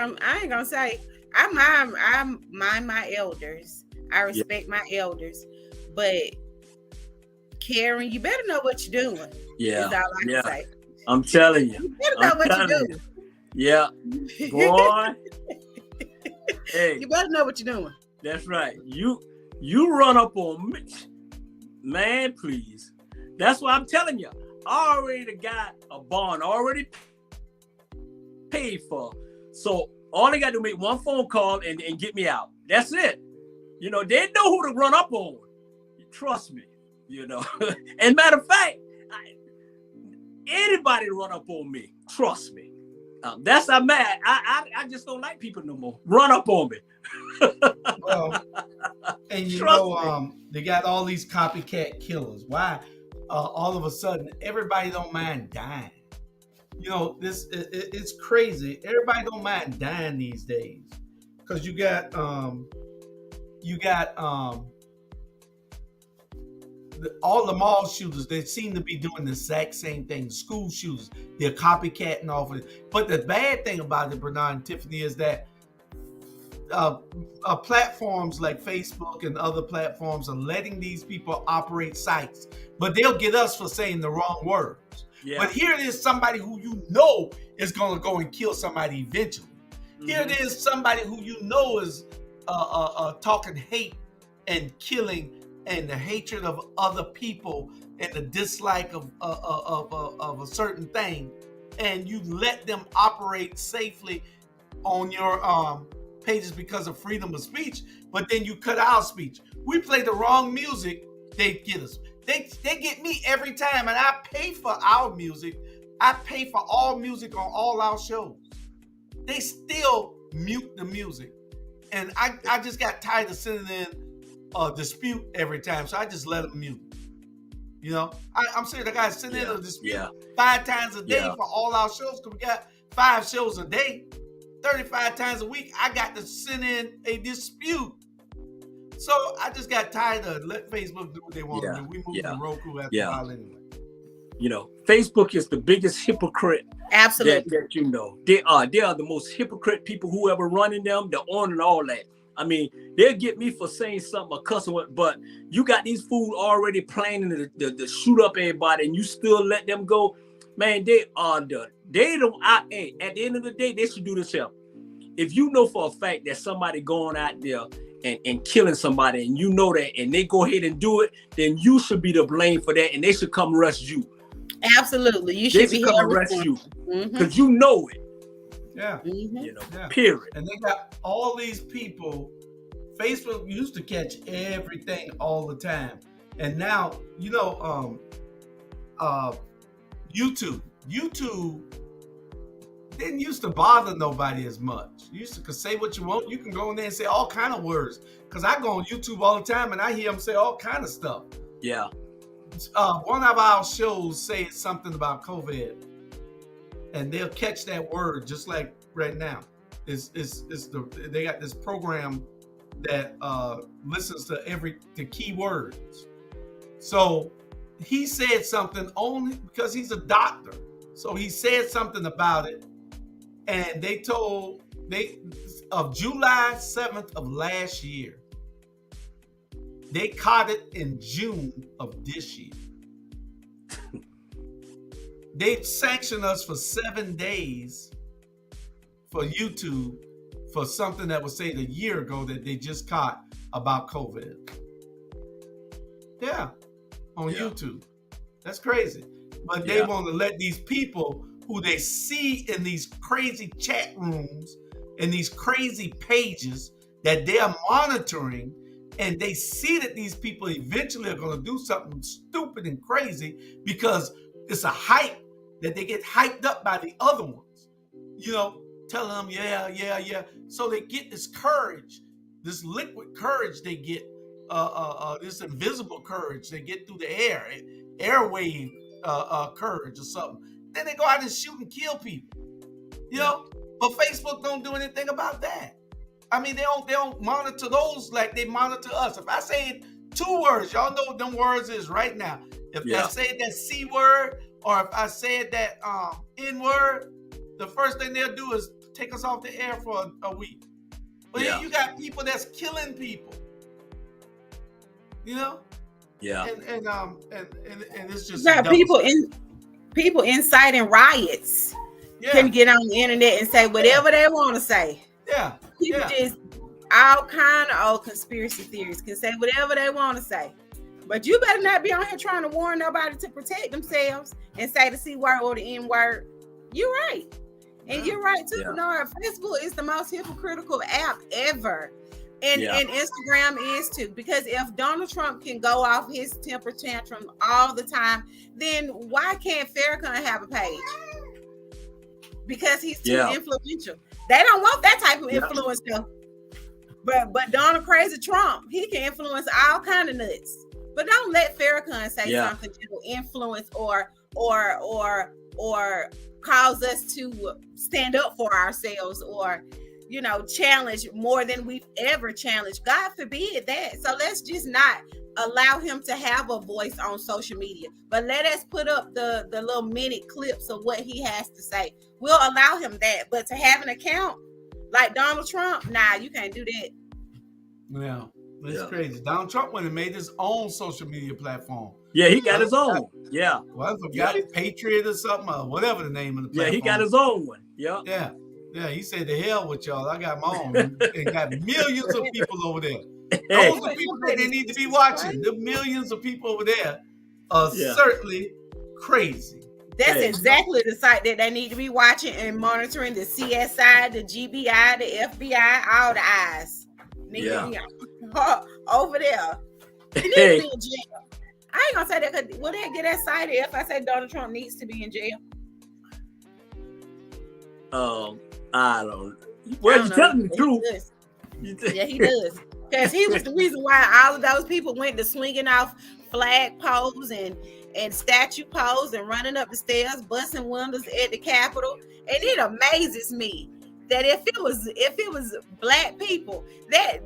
gonna say I mind my elders. I respect my elders, but Karen, you better know what you're doing. Yeah. Is all I can say. I'm telling you. You better know what you're doing. Yeah. Boy. Hey. You better know what you're doing. That's right. You run up on me. Man, please. That's what I'm telling you. I already got a bond already paid for. So all they got to do is make one phone call and get me out. That's it. You know, they know who to run up on. Trust me. You know. And matter of fact, anybody run up on me, trust me. That's I'm mad. I just don't like people no more. Run up on me. Well, and they got all these copycat killers. Why? All of a sudden, everybody don't mind dying. You know, it's crazy. Everybody don't mind dying these days, because you got all the mall shooters. They seem to be doing the exact same thing. School shooters, they're copycatting off of it. But the bad thing about it, Bernard and Tiffany, is that platforms like Facebook and other platforms are letting these people operate sites, but they'll get us for saying the wrong words. Yeah. But here it is, somebody who you know is going to go and kill somebody eventually. Mm-hmm. Here it is, somebody who you know is talking hate and killing and the hatred of other people and the dislike of a certain thing, and you let them operate safely on your pages because of freedom of speech, but then you cut our speech. We play the wrong music, they get us. They get me every time, and I pay for our music. I pay for all music on all our shows. They still mute the music. And I just got tired of sending in a dispute every time, so I just let them mute. You know, I'm saying I got to send in a dispute 5 times a day for all our shows, because we got 5 shows a day, 35 times a week. I got to send in a dispute. So I just got tired of let Facebook do what they want to do. We moved to Roku after a while anyway. You know, Facebook is the biggest hypocrite. Absolutely. That you know. They are the most hypocrite people who ever running them, the on and all that. I mean, they'll get me for saying something or cussing, but you got these fools already planning to shoot up everybody, and you still let them go. Man, they don't. At the end of the day, they should do this here. If you know for a fact that somebody going out there and killing somebody, and you know that, and they go ahead and do it, then you should be to blame for that, and they should come arrest you. Absolutely, you should be come arrest you because you know it. Yeah, you know. Yeah. Period. And they got all these people. Facebook used to catch everything all the time, and now YouTube, didn't used to bother nobody as much. You used to say what you want. You can go in there and say all kind of words. Because I go on YouTube all the time and I hear them say all kind of stuff. Yeah. One of our shows said something about COVID, and they'll catch that word just like right now. They got this program that listens to the key words. So he said something only because he's a doctor. So he said something about it, and of July 7th of last year, they caught it in June of this year. They sanctioned us for 7 days for YouTube for something that was said a year ago that they just caught about COVID. Yeah, on YouTube. That's crazy. But they want to let these people who they see in these crazy chat rooms and these crazy pages that they're monitoring, and they see that these people eventually are going to do something stupid and crazy because it's a hype that they get hyped up by the other ones, telling them, yeah. So they get this courage, this liquid courage they get, this invisible courage they get through the airwave courage or something. Then they go out and shoot and kill people, But Facebook don't do anything about that. I mean, they don't monitor those like they monitor us. If I say 2 words, y'all know what them words is right now. If I say that C word or if I said that N word, the first thing they'll do is take us off the air for a week. But then you got people that's killing people. Yeah. And it's just you got people inciting riots. Can get on the internet and say whatever they want to say. Yeah. People just all kind of old conspiracy theories can say whatever they want to say. But you better not be on here trying to warn nobody to protect themselves and say the C word or the N word. You're right. And you're right too. No, Facebook is the most hypocritical app ever. And Instagram is too. Because if Donald Trump can go off his temper tantrum all the time, then why can't Farrakhan have a page? Because he's too influential. They don't want that type of influence though. But Donald Crazy Trump, he can influence all kind of nuts. But don't let Farrakhan say something that will influence or cause us to stand up for ourselves or challenge more than we've ever challenged. God forbid that. So let's just not allow him to have a voice on social media. But let us put up the little minute clips of what he has to say. We'll allow him that. But to have an account like Donald Trump, nah, you can't do that. Yeah, it's crazy. Donald Trump went and made his own social media platform. Yeah, he got his own. Yeah. Well, I forgot Patriot or something, or whatever the name of the platform. Yeah, he got his own one. Yeah. Yeah, he said, "The hell with y'all. I got my own." And got millions of people over there. Those are people that they need to be watching. The millions of people over there are certainly crazy. That's exactly the site that they need to be watching and monitoring. The CSI, the GBI, the FBI, all the eyes. Need to be over there. He needs to be in jail. I ain't gonna say that because will they get excited if I say Donald Trump needs to be in jail? I don't. Well, you're telling the truth. Yeah, he does. Because he was the reason why all of those people went to swinging off flag poles and statue poles and running up the stairs, busting windows at the Capitol. And it amazes me that if it was black people, that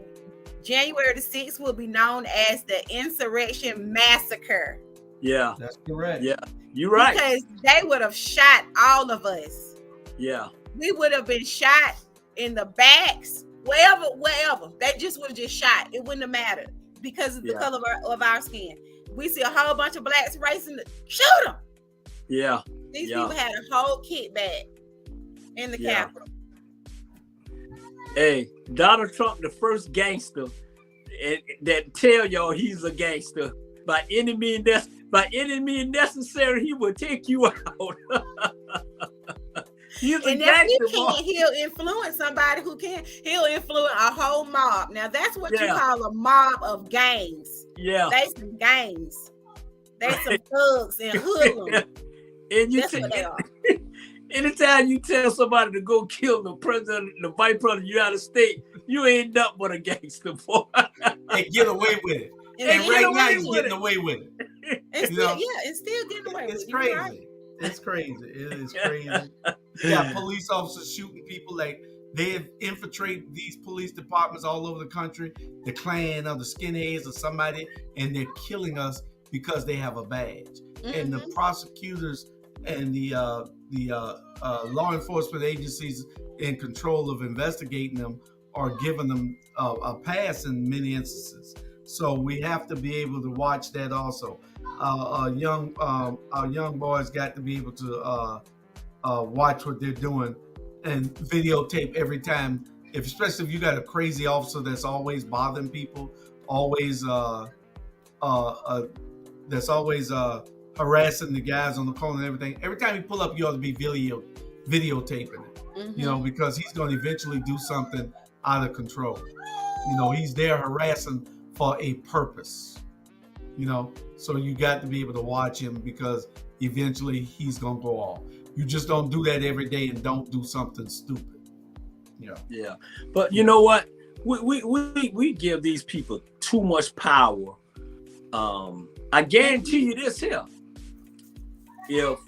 January the 6th will be known as the Insurrection Massacre. Yeah, that's correct. Yeah, you're right. Because they would have shot all of us. Yeah, we would have been shot in the backs, wherever. They just would have just shot. It wouldn't have mattered because of the color of our skin. We see a whole bunch of blacks racing. Shoot them. Yeah. These people had a whole kickback in the Capitol. Hey, Donald Trump, the first gangster that tell y'all he's a gangster. By any means necessary, he will take you out. He's a gangster. He'll influence somebody who can. He'll influence a whole mob. Now that's what you call a mob of gangs. Yeah, they some gangs. They some thugs and hoodlums. And you anytime you tell somebody to go kill the president, the vice president of the United States, you ain't nothing but a gangster, boy. And get away with it. And right now he's getting away with it. It's still, it's still getting away with it. It's crazy. Right. It's crazy. It is crazy. You got police officers shooting people. Like, they have infiltrated these police departments all over the country, the Klan or the skinheads or somebody, and they're killing us because they have a badge. And the prosecutors and the law enforcement agencies in control of investigating them are giving them a pass in many instances. So we have to be able to watch that also. Our young boys got to be able to watch what they're doing and videotape every time. Especially if you got a crazy officer that's always bothering people, always harassing the guys on the corner and everything. Every time you pull up, you ought to be videotaping it, because he's going to eventually do something out of control. He's there harassing for a purpose, so you got to be able to watch him because eventually he's going to go off. You just don't do that every day and don't do something stupid. Yeah. But you know what? We give these people too much power. I guarantee you this here. If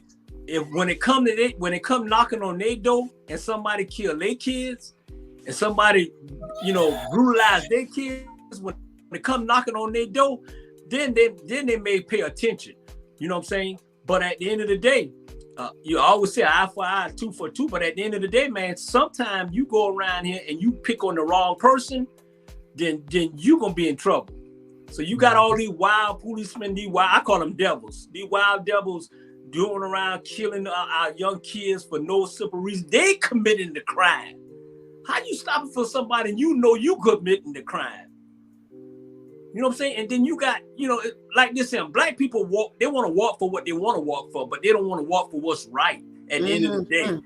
when it come knocking on their door and somebody kill their kids and somebody, brutalize their kids, when they come knocking on their door, then they may pay attention. You know what I'm saying? But at the end of the day, you always say eye for eye, tooth for tooth. But at the end of the day, man, sometimes you go around here and you pick on the wrong person, then you're gonna be in trouble. So you got all these wild policemen, I call them devils. These wild devils doing around killing our young kids for no simple reason. They committing the crime. How you stopping for somebody and you committing the crime? You know what I'm saying? And then you got, like this, black people they want to walk for what they want to walk for, but they don't want to walk for what's right at the end of the day.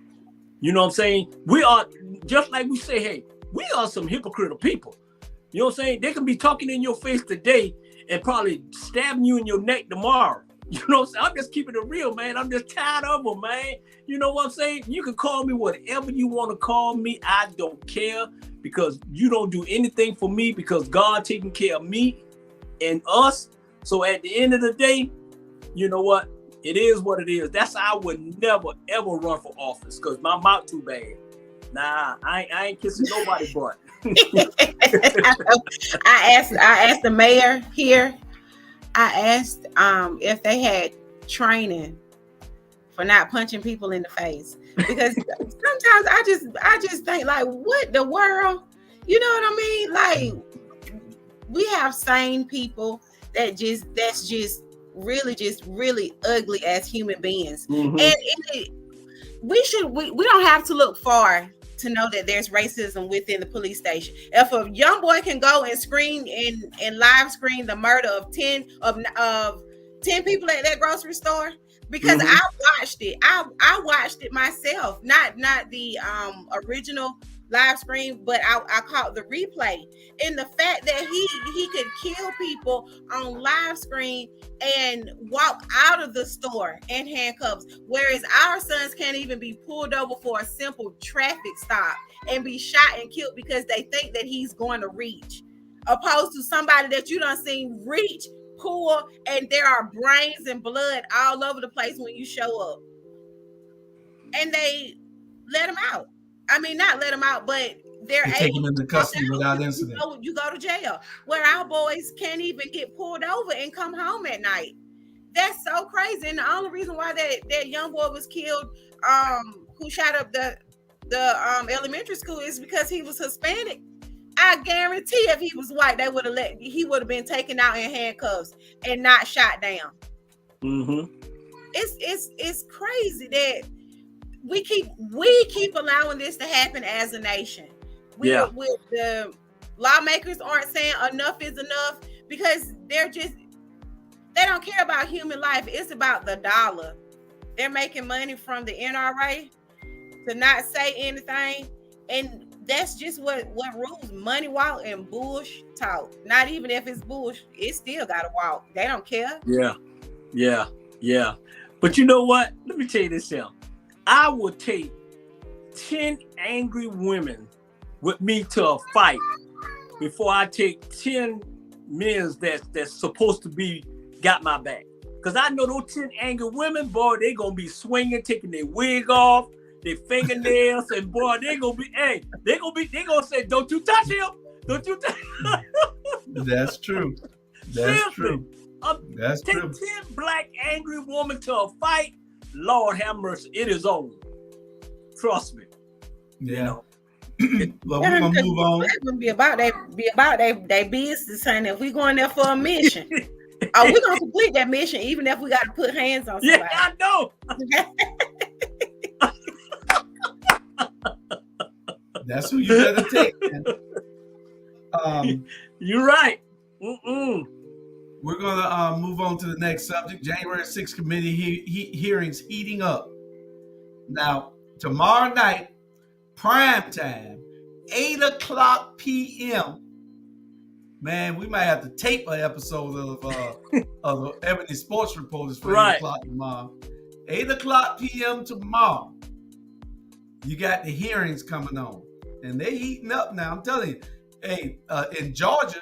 You know what I'm saying? We are, just like we say, hey, we are some hypocritical people. You know what I'm saying? They can be talking in your face today and probably stabbing you in your neck tomorrow. You know what I'm saying? I'm just keeping it real, man. I'm just tired of them, man. You know what I'm saying? You can call me whatever you want to call me. I don't care, because you don't do anything for me, because God taking care of me and us. So at the end of the day, you know what? It is what it is. That's how I would never, ever run for office, because my mouth too bad. Nah, I ain't kissing nobody butt. I asked the mayor here. I asked if they had training for not punching people in the face, because sometimes I just think, like, what the world? You know what I mean? Like, we have sane people that's just really ugly as human beings, and we don't have to look far to know that there's racism within the police station. If a young boy can go and screen and live screen the murder of 10 people at that grocery store, because I watched it. I watched it myself, not the original live screen, but I caught the replay. And the fact that he could kill people on live screen and walk out of the store in handcuffs, whereas our sons can't even be pulled over for a simple traffic stop and be shot and killed because they think that he's going to reach, opposed to somebody that you done seen reach, pull, and there are brains and blood all over the place when you show up, and they let him out. I mean, not let them out, but they're able taken into custody without incident. You go to jail, where our boys can't even get pulled over and come home at night. That's so crazy. And the only reason why that young boy was killed, who shot up the elementary school, is because he was Hispanic. I guarantee if he was white, he would have been taken out in handcuffs and not shot down. It's crazy that we keep allowing this to happen as a nation. The lawmakers aren't saying enough is enough, because they don't care about human life. It's about the dollar. They're making money from the NRA to not say anything, and that's just what rules. Money walk and bush talk. Not even if it's bush, it still gotta walk. They don't care. Yeah. But you know what? Let me tell you this, Sam. I would take 10 angry women with me to a fight before I take 10 men that's supposed to be got my back. Because I know those 10 angry women, boy, they going to be swinging, taking their wig off, their fingernails, and boy, they going to say, don't you touch him. Don't you touch him. That's true. That's true. That's take true. 10 black angry women to a fight. Lord have mercy. It is on. Trust me. Yeah. You know. Well, we're gonna move on. It's gonna be about their business, and if we going there for a mission, we're gonna complete that mission, even if we got to put hands on somebody. Yeah, I know. That's who you better take. You're right. We're gonna move on to the next subject. January 6th committee hearings heating up. Now, tomorrow night, prime time, 8:00 p.m. Man, we might have to tape an episode of the Ebony Sports Reporters for 8:00 tomorrow. 8:00 p.m. tomorrow. You got the hearings coming on, and they heating up now. I'm telling you. Hey, in Georgia,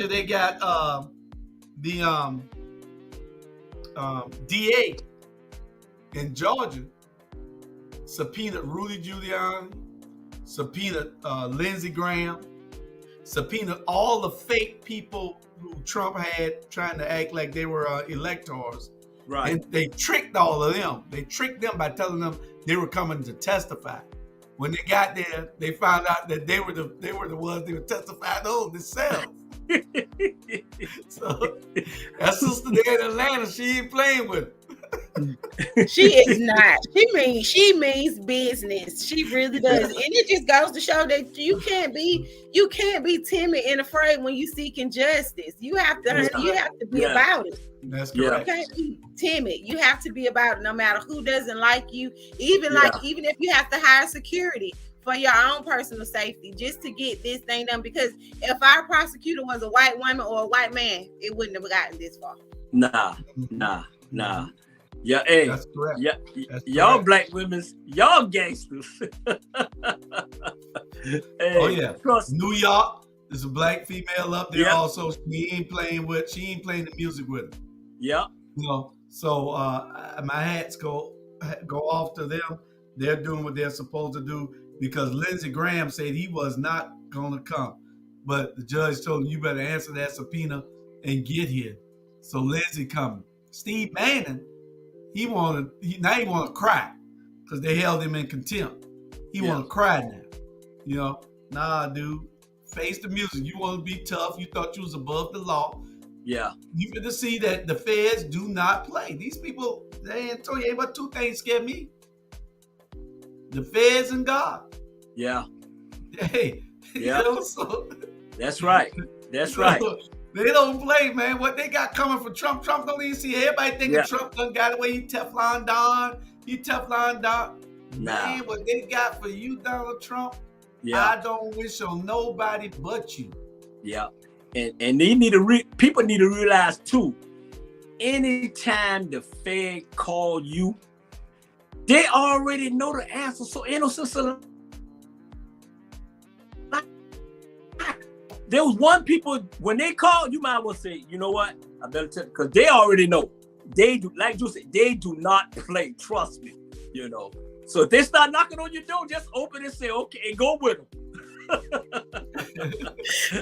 they got the DA in Georgia subpoenaed Rudy Giuliani, subpoenaed Lindsey Graham, subpoenaed all the fake people who Trump had trying to act like they were electors. Right. And they tricked all of them. They tricked them by telling them they were coming to testify. When they got there, they found out that they were the ones they were testifying on themselves. So that sister there in Atlanta, she ain't playing with it. She is not. She means business. She really does. And it just goes to show that you can't be timid and afraid when you seeking justice. You have to be about it. That's correct. You can't be timid. You have to be about it no matter who doesn't like you. Even if you have to hire security for your own personal safety just to get this thing done. Because if our prosecutor was a white woman or a white man, it wouldn't have gotten this far. Nah. Yeah, hey, that's correct. Yeah, that's y'all correct. black women, y'all gangsters. Hey, oh yeah, New York, there's a black female up there also. She ain't playing the music with her. Yeah. You know, so my hats go off to them. They're doing what they're supposed to do because Lindsey Graham said he was not going to come, but the judge told him you better answer that subpoena and get here. So Lindsey coming. Steve Bannon. He want to cry because they held him in contempt. He want to cry now. You know, nah, dude. Face the music. You want to be tough. You thought you was above the law. Yeah. You get to see that the feds do not play. These people, they ain't told you about two things scare me. The feds and God. Yeah. Hey. Yeah. You know, so, that's right. That's right. They don't play, man. What they got coming for Trump don't even see. Everybody thinking Trump done got away. He Teflon Don. Man, what they got for you, Donald Trump, I don't wish on nobody but you. Yeah. And they need people need to realize too, anytime the Fed call you, they already know the answer. So innocent. There was one people, when they call, you might well say, you know what? I better tell you, because they already know. They do, like you said, they do not play. Trust me, you know. So if they start knocking on your door, just open and say, okay, and go with them.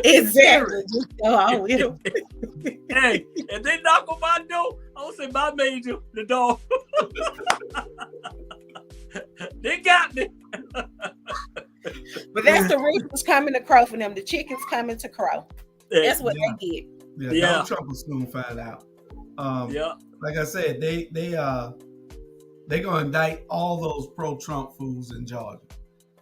Exactly. Just go on with them. Hey, if they knock on my door, I will say, my major, the dog. They got me. But that's the roosters coming to crow for them. The chickens coming to crow. That's what they get. Yeah, Donald Trump will soon find out. Like I said, they gonna indict all those pro-Trump fools in Georgia.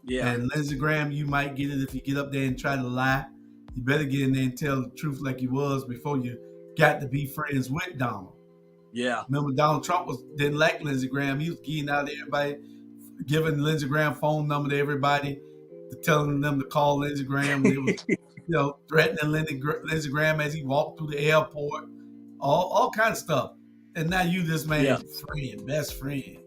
Yeah. And Lindsey Graham, you might get it if you get up there and try to lie. You better get in there and tell the truth like you was before you got to be friends with Donald. Yeah. Remember, Donald Trump didn't like Lindsey Graham. He was getting out to everybody, giving Lindsey Graham phone number to everybody, telling them to call Lindsey Graham. They was, threatening Lindsey Graham as he walked through the airport, all kind of stuff. and now you this Yeah. man's friend, best friend.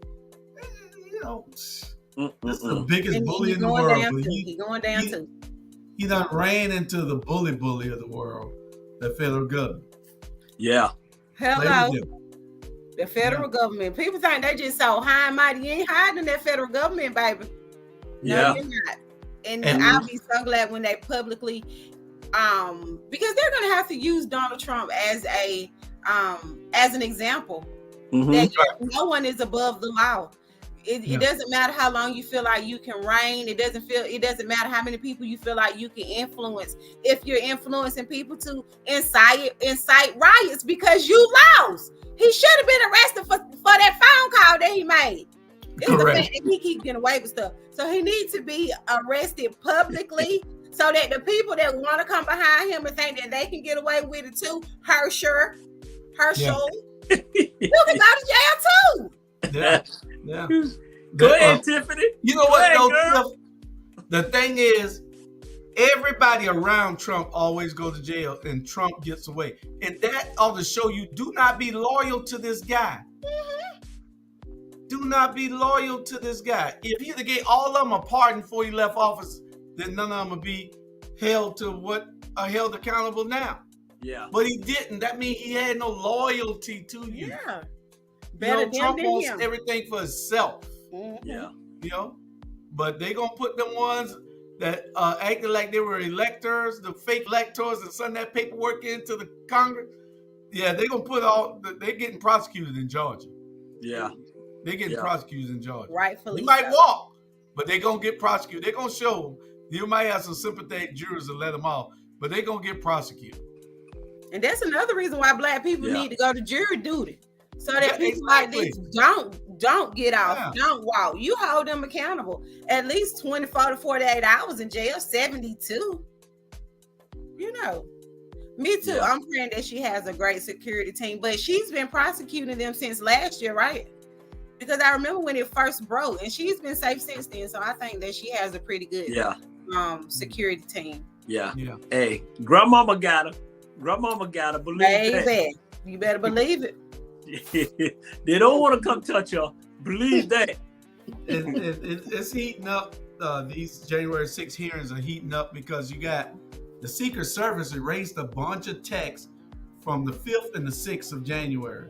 You know, this is the Mm-mm-mm. biggest And bully he in the going world. down But too. He going down too. he done ran into the bully of the world, the federal government. Yeah. Play Hello, with them. the federal government. People think they just so high and mighty. You ain't hiding that federal government, baby. No, Yeah. you're not. And And- I'll be so glad when they publicly, because they're gonna have to use Donald Trump as an example Mhm. that no one is above the law. It Yeah. doesn't matter how long you feel like you can reign. It doesn't matter how many people you feel like you can influence. If you're influencing people to incite riots because you lost, he should have been arrested for that phone call that he made. It's the Correct. fact that he keeps getting away with stuff. So he needs to be arrested publicly so that the people that want to come behind him and think that they can get away with it too, Herschel, you can go to jail too. Yeah, yeah. Go ahead, Tiffany. You know Go what, ahead, though, girl. Tiff? The thing is, everybody around Trump always goes to jail, and Trump gets away. And that ought to show you: do not be loyal to this guy. Do not be loyal to this guy. If he gave all of them a pardon before he left office, then none of them would be held accountable now. Yeah. But he didn't. That means he had no loyalty to you. Yeah. You know, Trump than wants him. everything for himself. Yeah. You know, but they gonna put them ones that acted like they were electors, the fake electors, and send that paperwork into the Congress. Yeah, they gonna they're getting prosecuted in Georgia. Yeah. They're getting prosecuted in Georgia. Rightfully They might so. walk, but they're gonna get prosecuted. They're gonna show them. You might have some sympathetic jurors to let them off, but they're gonna get prosecuted. And that's another reason why Black people need to go to jury duty. So that people like this don't get off, don't walk. You hold them accountable. At least 24 to 48 hours in jail, 72. You know. Me too. Yeah. I'm praying that she has a great security team, but she's been prosecuting them since last year, right? Because I remember when it first broke, and she's been safe since then. So I think that she has a pretty good security team. Yeah. Yeah. Hey, grandmama got her. Grandmama got her. Believe Baby, you better believe it. that. They don't want to come touch her. Believe that. It's heating up. These January 6 hearings are heating up because you got the Secret Service erased a bunch of texts from the 5th and the 6th of January.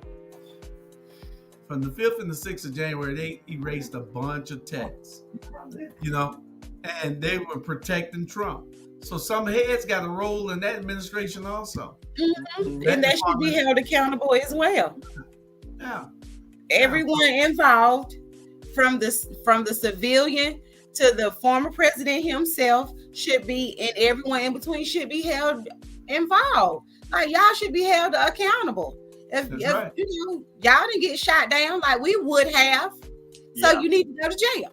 From the 5th and the 6th of January, they erased a bunch of texts, you know, and they were protecting Trump. So some heads got a role in that administration also. Mm-hmm. And they should be held accountable as well. Yeah. Everyone involved, from the civilian to the former president himself, should be, and everyone in between should be held involved. Like, y'all should be held accountable. If you know, y'all didn't get shot down like we would have, so you need to go to jail.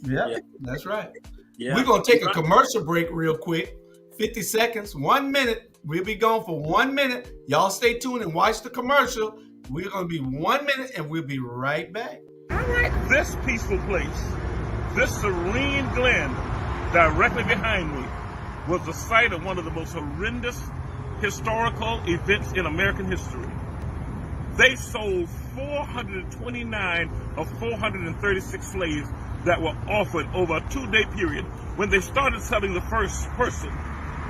Yeah, that's right. Yeah. We're going to take a commercial break real quick. 50 seconds, 1 minute. We'll be gone for 1 minute. Y'all stay tuned and watch the commercial. We're going to be 1 minute and we'll be right back. All right. This peaceful place, this serene glen directly behind me, was the site of one of the most horrendous historical events in American history. They sold 429 of 436 slaves that were offered over a 2-day period. When they started selling the first person,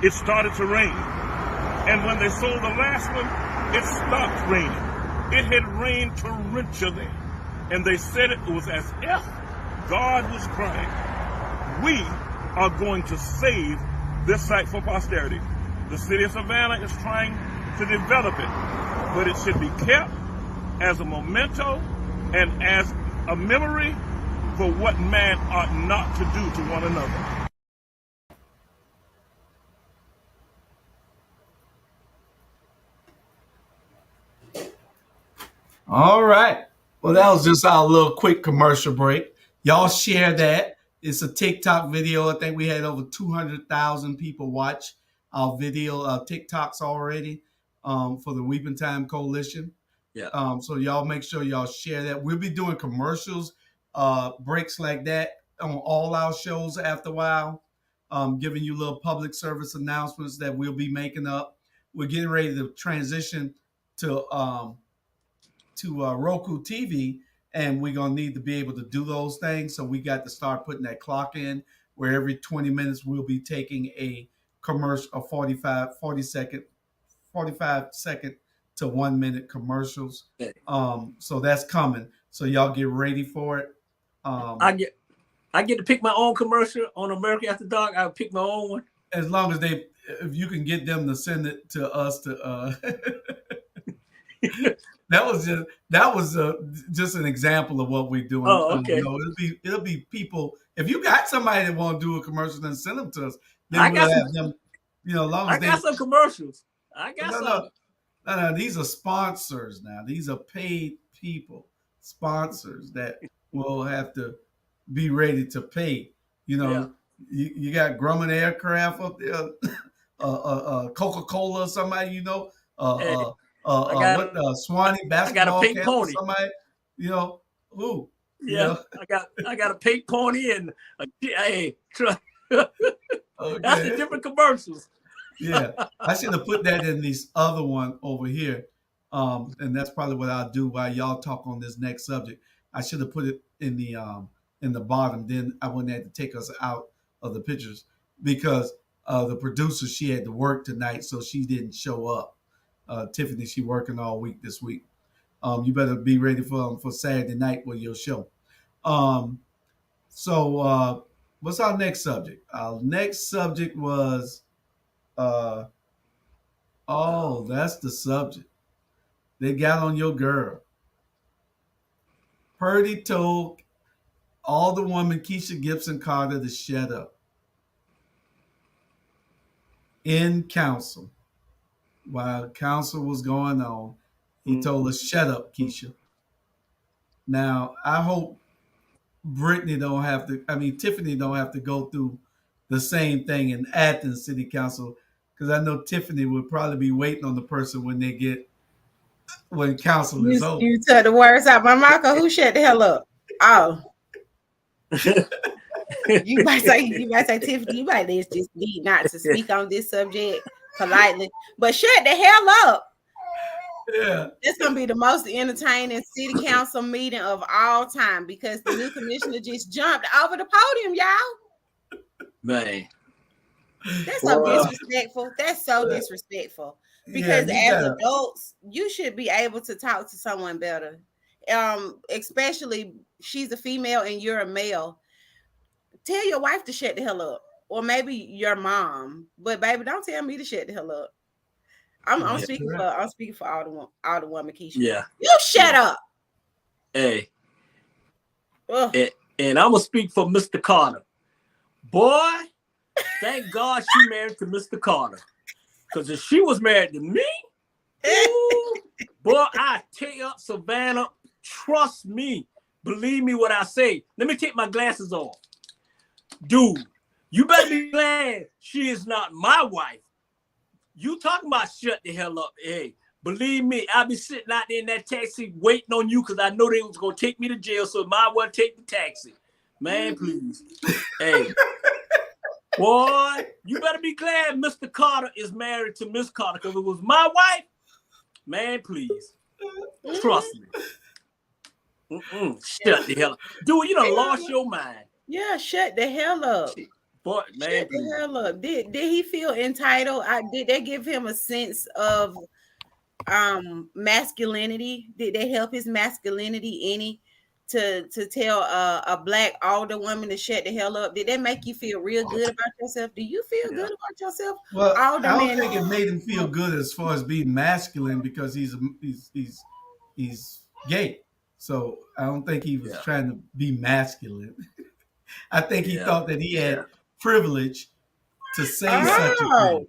it started to rain. And when they sold the last one, it stopped raining. It had rained torrentially. And they said it was as if God was crying. We are going to save this site for posterity. The city of Savannah is trying to develop it, but it should be kept as a memento and as a memory for what man ought not to do to one another. All right. Well, that was just our little quick commercial break. Y'all share that. It's a TikTok video. I think we had over 200,000 people watch our video, TikToks already for the Weeping Time Coalition. Yeah. So y'all make sure y'all share that. We'll be doing commercials, breaks like that on all our shows after a while, giving you little public service announcements that we'll be making up. We're getting ready to transition to to Roku TV, and we're gonna need to be able to do those things. So we got to start putting that clock in, where every 20 minutes we'll be taking a commercial, a 45 second to 1 minute commercials. So that's coming. So y'all get ready for it. I get to pick my own commercial on America After Dark. I'll pick my own one. As long as if you can get them to send it to us to that was just an example of what we're doing. Oh, okay. It'll be people. If you got somebody that want to do a commercial, then send them to us. Then we'll have them. Long as I got some commercials. No, these are sponsors now. These are paid people, sponsors that will have to be ready to pay. You got Grumman Aircraft up there, Coca-Cola, somebody, Swanee basketball pink camp, pony. somebody, who? Yeah, I got a pink pony and hey, that's the different commercials. Yeah, I should have put that in this other one over here, and that's probably what I'll do while y'all talk on this next subject. I should have put it in the bottom. Then I wouldn't have to take us out of the pictures because the producer, she had to work tonight, so she didn't show up. Tiffany, she working all week this week. You better be ready for Saturday night with your show. So what's our next subject? Our next subject was that's the subject. They got on your girl. Purdy told all the woman Keisha Gibson Carter to shut up in council. While council was going on, he told her, shut up, Keisha. Now, I hope Tiffany don't have to go through the same thing in Athens City Council, because I know Tiffany would probably be waiting on the person when council is over. You took the words out my mouth. Who shut the hell up? Oh. you might say, Tiffany, you might just need not to speak on this subject politely, but shut the hell up. Yeah, it's gonna be the most entertaining city council meeting of all time because the new commissioner just jumped over the podium, y'all. Man, that's so disrespectful. That's so disrespectful. Because as adults, you should be able to talk to someone better. Especially she's a female and you're a male. Tell your wife to shut the hell up, or maybe your mom. But baby, don't tell me to shut the hell up. I'm speaking for all the women, Keisha. Yeah, you shut up. Hey, and I'm gonna speak for Mr. Carter. Boy, thank God she married to Mr. Carter. Because if she was married to me, ooh, boy, I tear up Savannah. Trust me. Believe me what I say. Let me take my glasses off. Dude, you better be glad she is not my wife. You talking about shut the hell up. Hey, believe me, I'll be sitting out there in that taxi waiting on you because I know they was going to take me to jail, so might as well take the taxi. Man, please. Hey. Boy, you better be glad Mr. Carter is married to Miss Carter, because if it was my wife, man, please. Trust me. Shut the hell up. Dude, you done lost your mind. Yeah, shut the hell up. Boy, man, shut the hell up. Did he feel entitled? Did they give him a sense of masculinity? Did they help his masculinity any? To tell a black older woman to shut the hell up? Did that make you feel real good about yourself? Do you feel good about yourself? Well, I don't think it made him feel good as far as being masculine because he's gay. So I don't think he was trying to be masculine. I think he thought that he had privilege to say such a thing.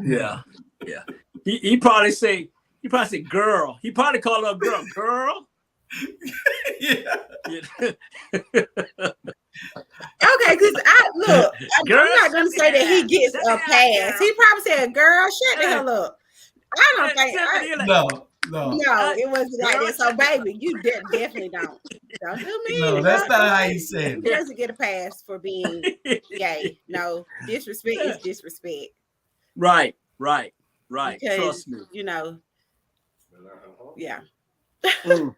Yeah. He probably say girl. He probably called her a girl. Girl. Yeah. Okay, because I'm not gonna say that he gets a pass. He probably said, "Girl, shut the hell up." I don't think. No, it wasn't like that. So, baby, you definitely don't do me. No, that's not how he said it. He doesn't get a pass for being gay. No, disrespect is disrespect. Right. Because, trust me. yeah. Mm.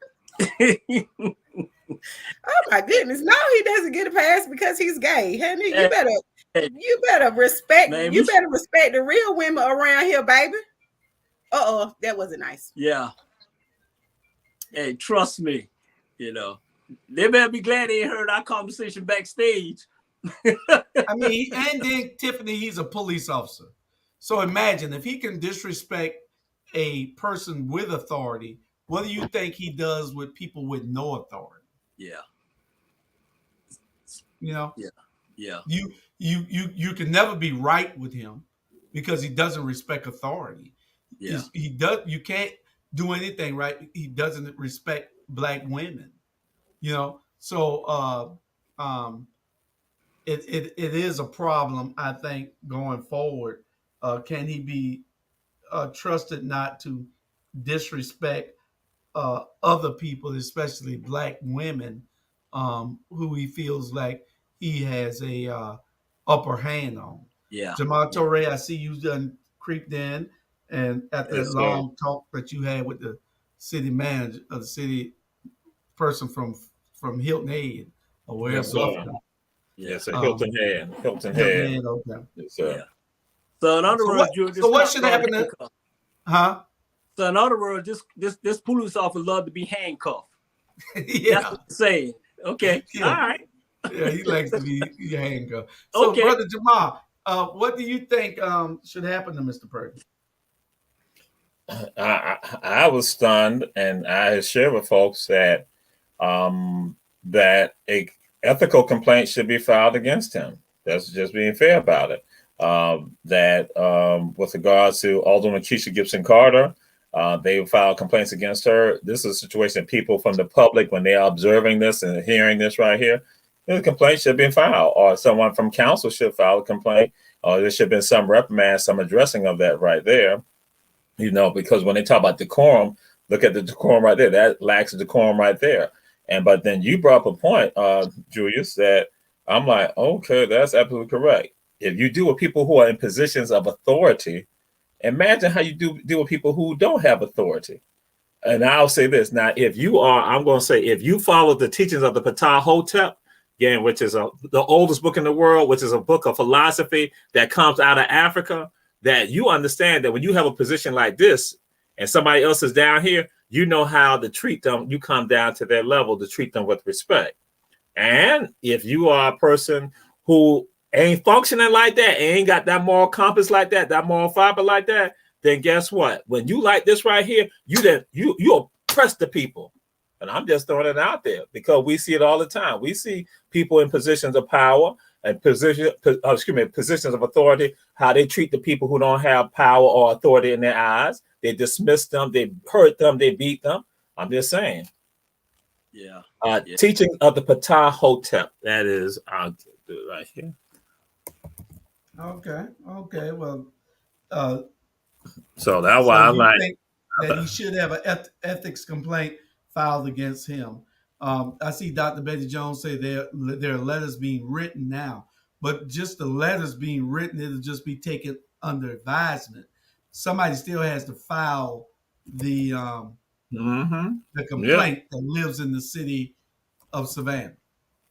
Oh my goodness. No, he doesn't get a pass because he's gay. Honey, you better respect Man, you better respect the real women around here, baby. That wasn't nice. Yeah. Hey, trust me, they better be glad they heard our conversation backstage. I mean, and then Tiffany, he's a police officer. So imagine if he can disrespect a person with authority, what do you think he does with people with no authority? Yeah. Yeah. Yeah. You can never be right with him because he doesn't respect authority. Yeah. He does. You can't do anything right. He doesn't respect black women. So it is a problem, I think, going forward. Can he be trusted not to disrespect other people, especially black women, who he feels like he has a upper hand on? Yeah. Jamal Torre, I see you done creeped in, and at that Yes, sir. long talk that you had with the city manager, the city person from Hilton Head, or wherever. Yes, sir. Yes, sir. Hilton Head. Hilton Head, okay. Yes, sir. Yeah. So in other words, so what should happen? Huh? So in other words, this police officer love to be handcuffed. Yeah. That's what I'm saying. Okay. Yeah. All right. Yeah, he likes to be handcuffed. So, Okay. Brother Jamal, what do you think should happen to Mr. Purdy? I was stunned, and I shared with folks that that a ethical complaint should be filed against him. That's just being fair about it. That with regards to Alderman Keisha Gibson Carter, they filed complaints against her. This is a situation people from the public, when they are observing this and hearing this right here, the complaint should be filed, or someone from council should file a complaint, or there should have been some reprimand, some addressing of that right there. Because when they talk about decorum, look at the decorum right there. That lacks decorum right there. But then you brought up a point, Julius, that I'm like, okay, that's absolutely correct. If you deal with people who are in positions of authority, imagine how you deal with people who don't have authority. And I'll say this now: if you follow the teachings of the Ptah Hotep, again, which is the oldest book in the world, which is a book of philosophy that comes out of Africa, that you understand that when you have a position like this and somebody else is down here, you know how to treat them. You come down to their level to treat them with respect. And if you are a person who ain't functioning like that, ain't got that moral compass like that moral fiber like that, then guess what? When you like this right here, you oppress the people. And I'm just throwing it out there because we see it all the time. We see people in positions of power and positions of authority, how they treat the people who don't have power or authority in their eyes. They dismiss them, they hurt them, they beat them. I'm just saying. Yeah. Teaching of the Ptah Hotep. That is, I'll do it right here. Okay. Well, so that's why I'm like, think that he should have an ethics complaint filed against him. I see Dr. Betty Jones say there are letters being written now, but just the letters being written, it'll just be taken under advisement. Somebody still has to file the complaint that lives in the city of Savannah.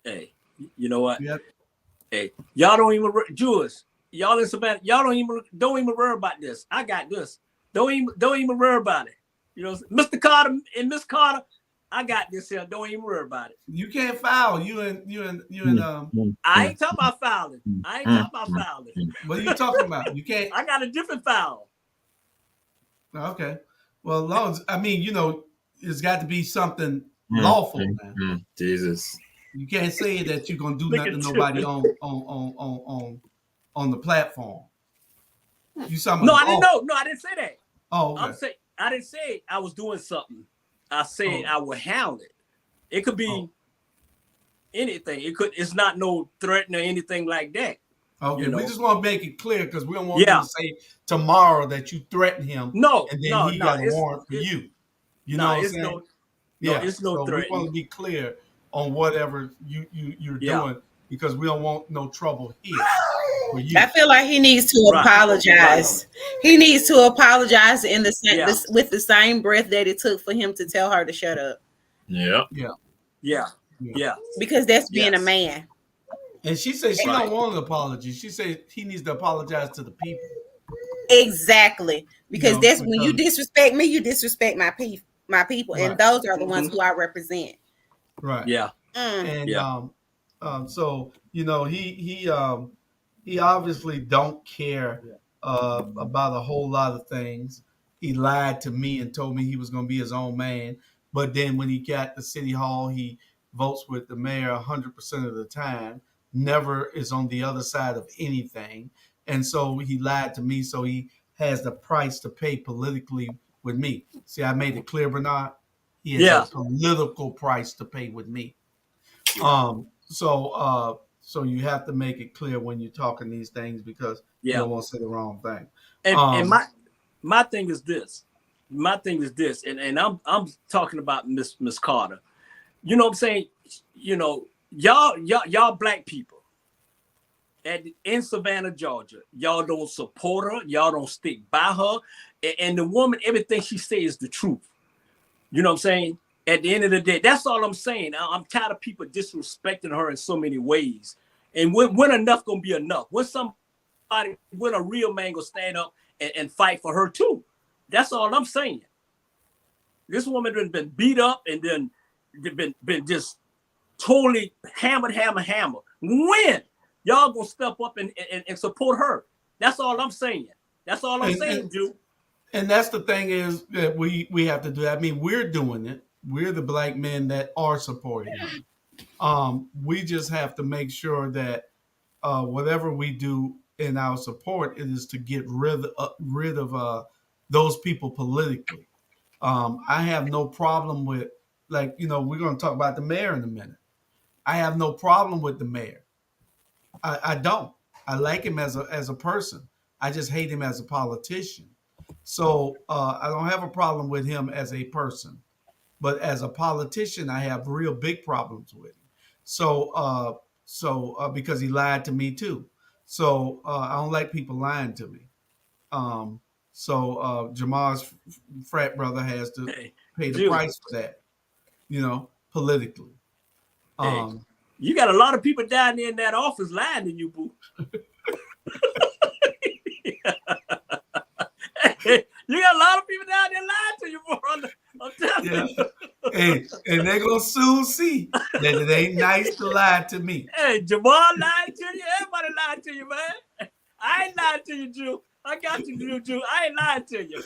Hey, you know what? Yep. Hey, y'all don't even Jewish. Y'all in Savannah, y'all don't even worry about this. I got this. Don't even worry about it. Mr. Carter and Miss Carter, I got this here. Don't even worry about it. You can't file. You and I ain't talking about filing. What are you talking about? You can't. I got a different file. Okay. Well, long as, it's got to be something lawful, man. Jesus. You can't say that you're gonna do nothing to nobody on the platform. No, I didn't know. No, I didn't say that. Oh, okay. I didn't say I was doing something. I said I would handle it. It could be anything. It's not no threat or anything like that. Okay, we just want to make it clear because we don't want you to say tomorrow that you threatened him. No, and then he got a warrant for you. You know what I'm saying? It's no threat. We want to be clear on whatever you're doing because we don't want no trouble here. for you. I feel like he needs to apologize. He needs to apologize in the same with the same breath that it took for him to tell her to shut up. Yeah. Yeah. Because that's being a man. And she said she don't want an apology. She said he needs to apologize to the people. Exactly. Because that's when you because- disrespect me, you disrespect my people. And Right. those are the ones who I represent. Right. Yeah. And so he obviously don't care about a whole lot of things. He lied to me and told me he was going to be his own man, but then when he got to City Hall, he votes with the mayor 100% of the time. Never is on the other side of anything, and so he lied to me. So he has the price to pay politically with me. See, I made it clear, Bernard. He has a political price to pay with me. So you have to make it clear when you're talking these things because you don't want to say the wrong thing. And my thing is this. And I'm talking about Miss Carter. You know what I'm saying? You know, y'all black people in Savannah, Georgia, y'all don't support her, y'all don't stick by her. And the woman, everything she says is the truth. You know what I'm saying? At the end of the day, that's all I'm saying. I'm tired of people disrespecting her in so many ways. And when enough gonna be enough? When a real man gonna stand up and fight for her too? That's all I'm saying. This woman has been beat up and then been just totally hammered. When y'all gonna step up and support her? That's all I'm saying. That's all I'm saying, Jew. And that's the thing is that we have to do. I mean, we're doing it. We're the black men that are supporting her. We just have to make sure that whatever we do in our support, it is to get rid of those people politically. I have no problem with, we're going to talk about the mayor in a minute. I have no problem with the mayor. I don't. I like him as a person. I just hate him as a politician. So I don't have a problem with him as a person. But as a politician, I have real big problems with him. So because he lied to me too. So I don't like people lying to me. So Jamal's frat brother has to pay the price for that, politically. You got a lot of people down there in that office lying to you, boo. You got a lot of people down there lying to you, bro. I'm telling you. And they're going to soon see that it ain't nice to lie to me. Hey, Jamal lied to you. Everybody lied to you, man. I ain't lying to you, Jew. I got you, Jew. I ain't lying to you.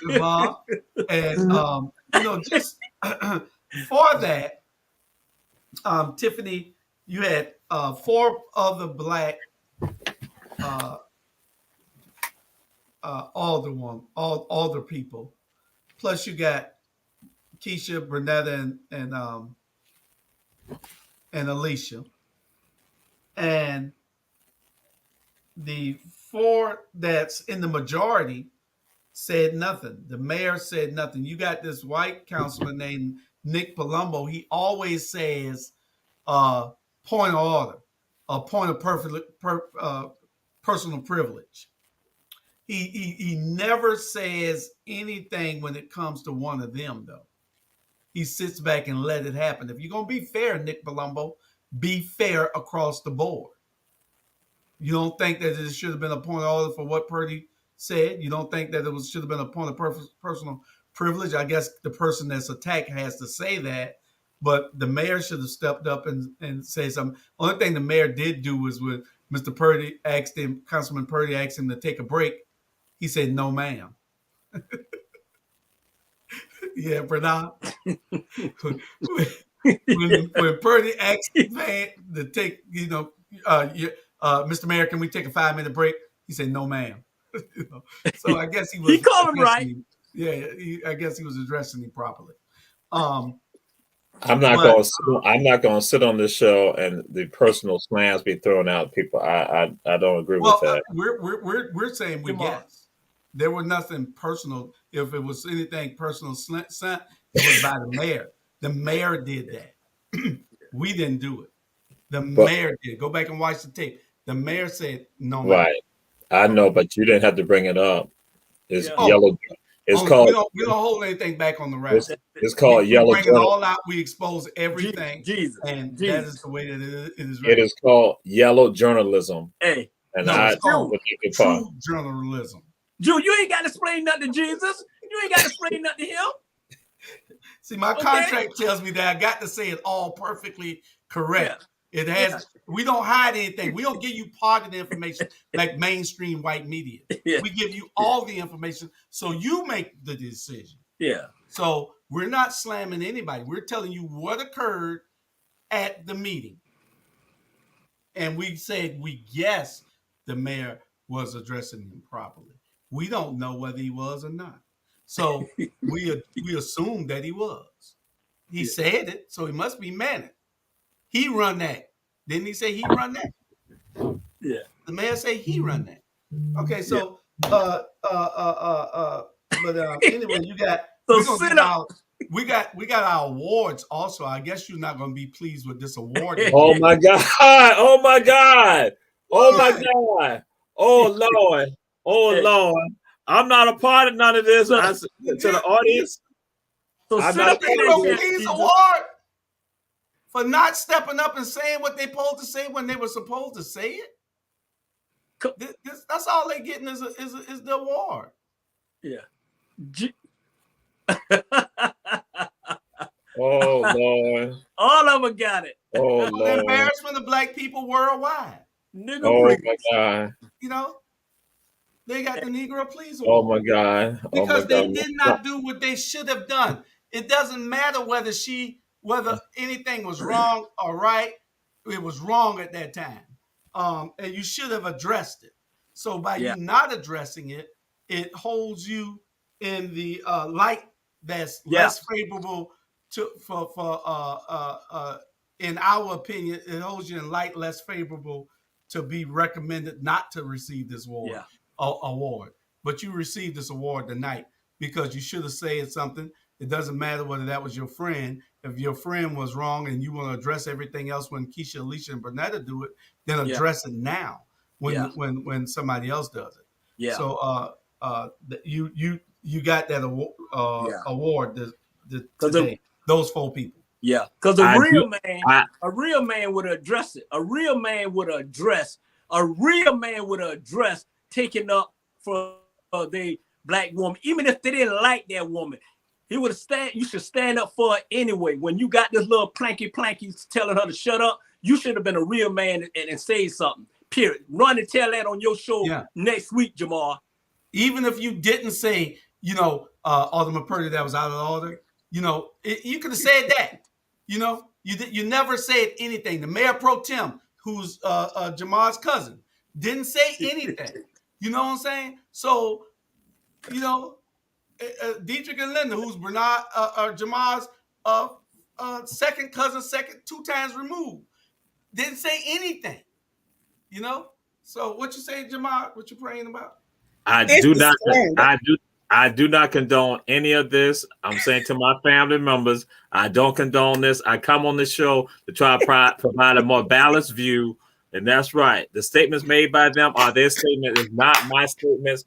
Jamal. And, just for that, Tiffany, you had 4 other black alder people. Plus you got Keisha, Bernetta, and Alicia. And the 4 that's in the majority said nothing. The mayor said nothing. You got this white councilman named Nick Palumbo. He always says point of order, a point of personal privilege. He never says anything when it comes to one of them, though. He sits back and let it happen. If you're going to be fair, Nick Palumbo, be fair across the board. You don't think that it should have been a point of order for what Purdy said? You don't think that it should have been a point of personal privilege? I guess the person that's attacked has to say that, but the mayor should have stepped up and said something. Only thing the mayor did do was when Mr. Purdy Councilman Purdy asked him to take a break, he said, "No, ma'am." Yeah, Bernard. when Purdy asked the man to take, Mr. Mayor, can we take a 5-minute break? He said, "No, ma'am." So I guess he was. He called him right. Yeah, I guess he was addressing him properly. I'm not going to sit on this show and the personal slams be thrown out at people. I don't agree with that. We're saying we guess. There was nothing personal. If it was anything personal sent, it was by the mayor. The mayor did that. We didn't do it. The But mayor did. Go back and watch the tape. The mayor said, no, ma'am. right, I know, but you didn't have to bring it up. It's Yeah. yellow. It's We called. don't hold anything back on the It's, rap. it's called We yellow bring it journal. all out. We expose everything, Jesus. and that Jesus. is the way that it is. It Right. is called yellow journalism, Hey. and No, I it's called would take it part. true journalism. Jew, you ain't got to explain nothing to Jesus. You ain't got to explain nothing to him. See, my Okay. contract tells me that I got to say it all perfectly correct. It has. Yeah. We don't hide anything. We don't give you part of the information like mainstream white media. Yeah. We give you all the information so you make the decision. Yeah. So we're not slamming anybody. We're telling you what occurred at the meeting. And we said we guess the mayor was addressing him properly. We don't know whether he was or not. So we assumed that he was. He said it, so he must be manning. He run that. Didn't he say he run that? Yeah. The mayor say he run that. Okay, so anyway, you got So we're gonna sit give up. out we got our awards also. I guess you're not gonna be pleased with this award. Oh my God! Oh my God! Oh my What? God! Oh Lord! Oh Hey. Lord! I'm not a part of none of this. Look, To the audience, So I'm sit not up a in part Negro of there, this. Peace Jesus. Award for not stepping up and saying what they supposed to say when they were supposed to say it. That's all they getting is the award. Yeah. Oh Lord! All of them got it. Oh The Lord! embarrassment of black people worldwide. Nigga Oh priest. my God! You know, they got the Negro Please Oh Award my God! Oh my because they God! did not do what they should have done. It doesn't matter whether anything was wrong or right. It was wrong at that time, and you should have addressed it. So by Yeah. you not addressing it, it holds you in the light that's Yeah. less favorable in our opinion. It holds you in light less favorable to be recommended not to receive this award. Award. But you received this award tonight because you should have said something. It doesn't matter whether that was your friend. If your friend was wrong and you want to address everything else when Keisha, Alicia, and Bernetta do it, then address it now when somebody else does it. Yeah. So you got that award today. Those 4 people. Yeah. Because a real man would address it. A real man would address taking up for the black woman, even if they didn't like that woman. He would have you should stand up for her anyway. When you got this little planky telling her to shut up, you should have been a real man and say something. Period. Run and tell that on your show next week, Jamal. Even if you didn't say, Alderman Purdy, that was out of order, you could have said that. You never said anything. The mayor pro tem, who's Jamal's cousin, didn't say anything. You know what I'm saying? So, Dietrich and Linda, who's Bernard Jamal's second cousin, 2 times removed, didn't say anything. So what you saying, Jamal? What you praying about? I do not condone any of this. I'm saying to my family members, I don't condone this. I come on the show to try to provide a more balanced view, and that's right. The statements made by them are their statement. It's not my statements.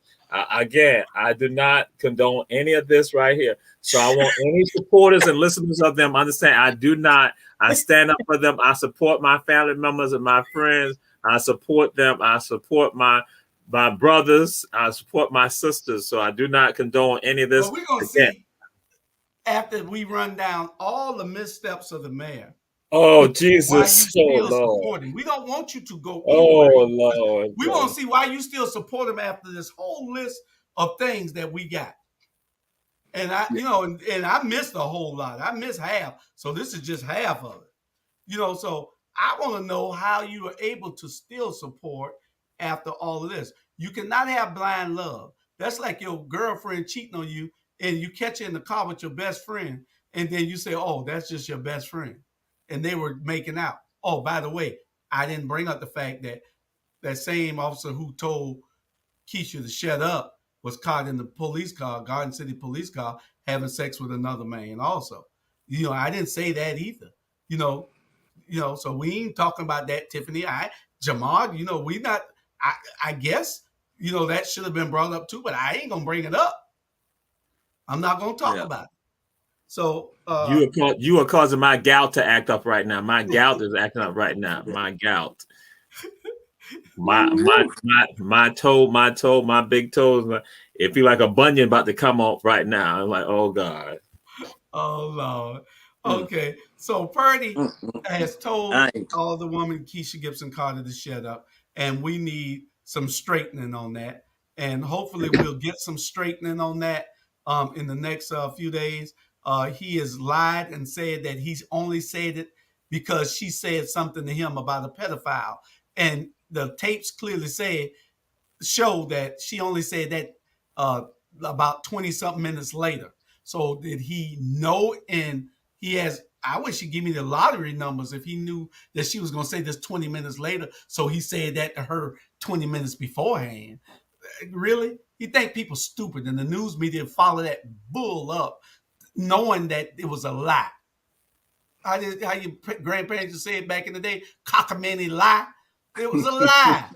Again, I do not condone any of this right here. So I want any supporters and listeners of them understand I do not. I stand up for them. I support my family members and my friends. I support them. I support my brothers. I support my sisters. So I do not condone any of this. Well, we're going to see after we run down all the missteps of the mayor. Oh, Jesus. Why you still supporting? We don't want you to go anywhere. Oh, Lord. We want to see why you still support him after this whole list of things that we got. And I missed a whole lot. I missed half. So this is just half of it. So I want to know how you are able to still support after all of this. You cannot have blind love. That's like your girlfriend cheating on you and you catch her in the car with your best friend. And then you say, oh, that's just your best friend. And they were making out. Oh, by the way, I didn't bring up the fact that that same officer who told Keisha to shut up was caught in the police car, Garden City police car, having sex with another man also. I didn't say that either. So we ain't talking about that, Tiffany. Jamal, we not. I guess that should have been brought up too, but I ain't gonna bring it up. I'm not gonna talk about it. So you are causing my gout to act up right now. My gout is acting up right now. My gout. My toe, my big toes. It feel like a bunion about to come off right now. I'm like, oh God. Oh Lord. Okay. So Purdy has told all the woman Keisha Gibson Carter to shut up, and we need some straightening on that. And hopefully we'll get some straightening on that in the next few days. He has lied and said that he's only said it because she said something to him about a pedophile. And the tapes clearly show that she only said that about 20-something minutes later. So did he know? And I wish he'd give me the lottery numbers if he knew that she was going to say this 20 minutes later. So he said that to her 20 minutes beforehand. Really? You think people stupid and the news media follow that bull up knowing that it was a lie? How your grandparents used to say it back in the day? Cockamamie lie. It was a lie.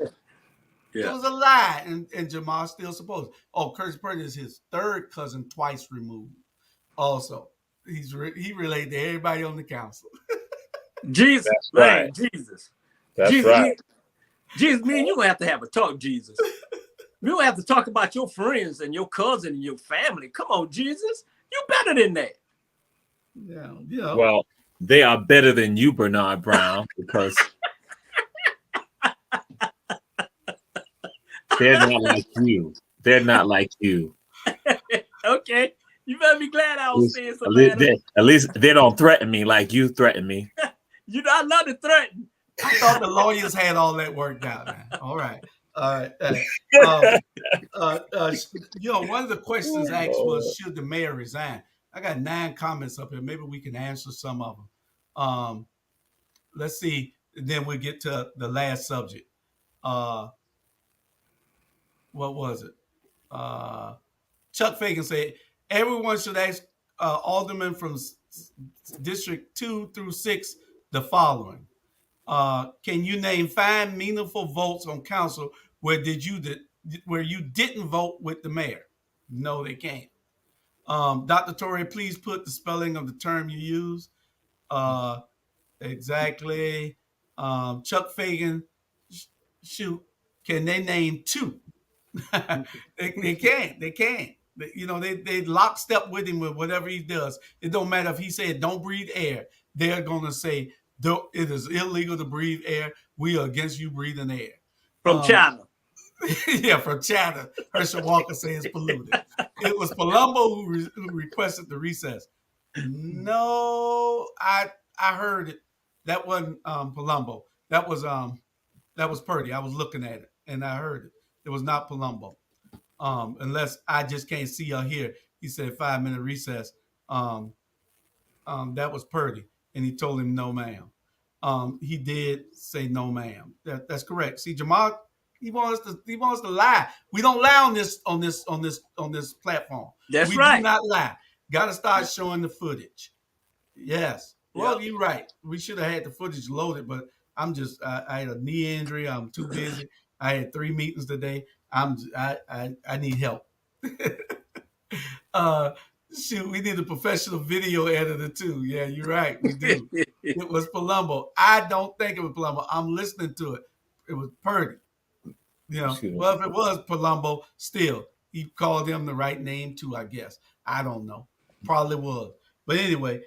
Yeah. It was a lie. And Jamal's still supposed. Oh, Curtis Purdy is his third cousin twice removed. Also, he related to everybody on the council. Jesus. That's right. Jesus. That's Jesus, right. Jesus, me and you going to have a talk, Jesus. We don't have to talk about your friends and your cousin and your family. Come on, Jesus. You better than that. Yeah. Well, they are better than you, Bernard Brown, because they're not like you. They're not like you. Okay. You better be glad I was saying something. At least they don't threaten me like you threaten me. I love to threaten. I thought the lawyers had all that worked out, man. All right. One of the questions asked was, should the mayor resign? I got 9 comments up here. Maybe we can answer some of them. Let's see. Then we'll get to the last subject. What was it? Chuck Fagan said, everyone should ask aldermen from District 2 through 6 the following. Can you name 5 meaningful votes on council where you didn't vote with the mayor? No, they can't. Dr. Torrey, please put the spelling of the term you use. Exactly. Chuck Fagan, shoot, can they name 2? They can't. They lockstep with him with whatever he does. It don't matter if he said don't breathe air. They're going to say it is illegal to breathe air. We are against you breathing air. From China. Yeah, from China. Herschel Walker says polluted. It was Palumbo who requested the recess. No, I heard it. That wasn't Palumbo. That was Purdy. I was looking at it and I heard it. It was not Palumbo. Unless I just can't see or hear. He said 5-minute recess. That was Purdy. And he told him no, ma'am. He did say no, ma'am. That's correct. See, Jamal, he wants to lie. We don't lie on this platform. That's we right. We do not lie. Got to start showing the footage. Yes. Well, You're right. We should have had the footage loaded, but I had a knee injury. I'm too busy. I had 3 meetings today. I need help. Shoot, we need a professional video editor too. Yeah, you're right. We do. It was Palumbo. I don't think it was Palumbo. I'm listening to it. It was Purdy. Well, if it was Palumbo, still, he called him the right name too, I guess. I don't know. Probably was. But anyway.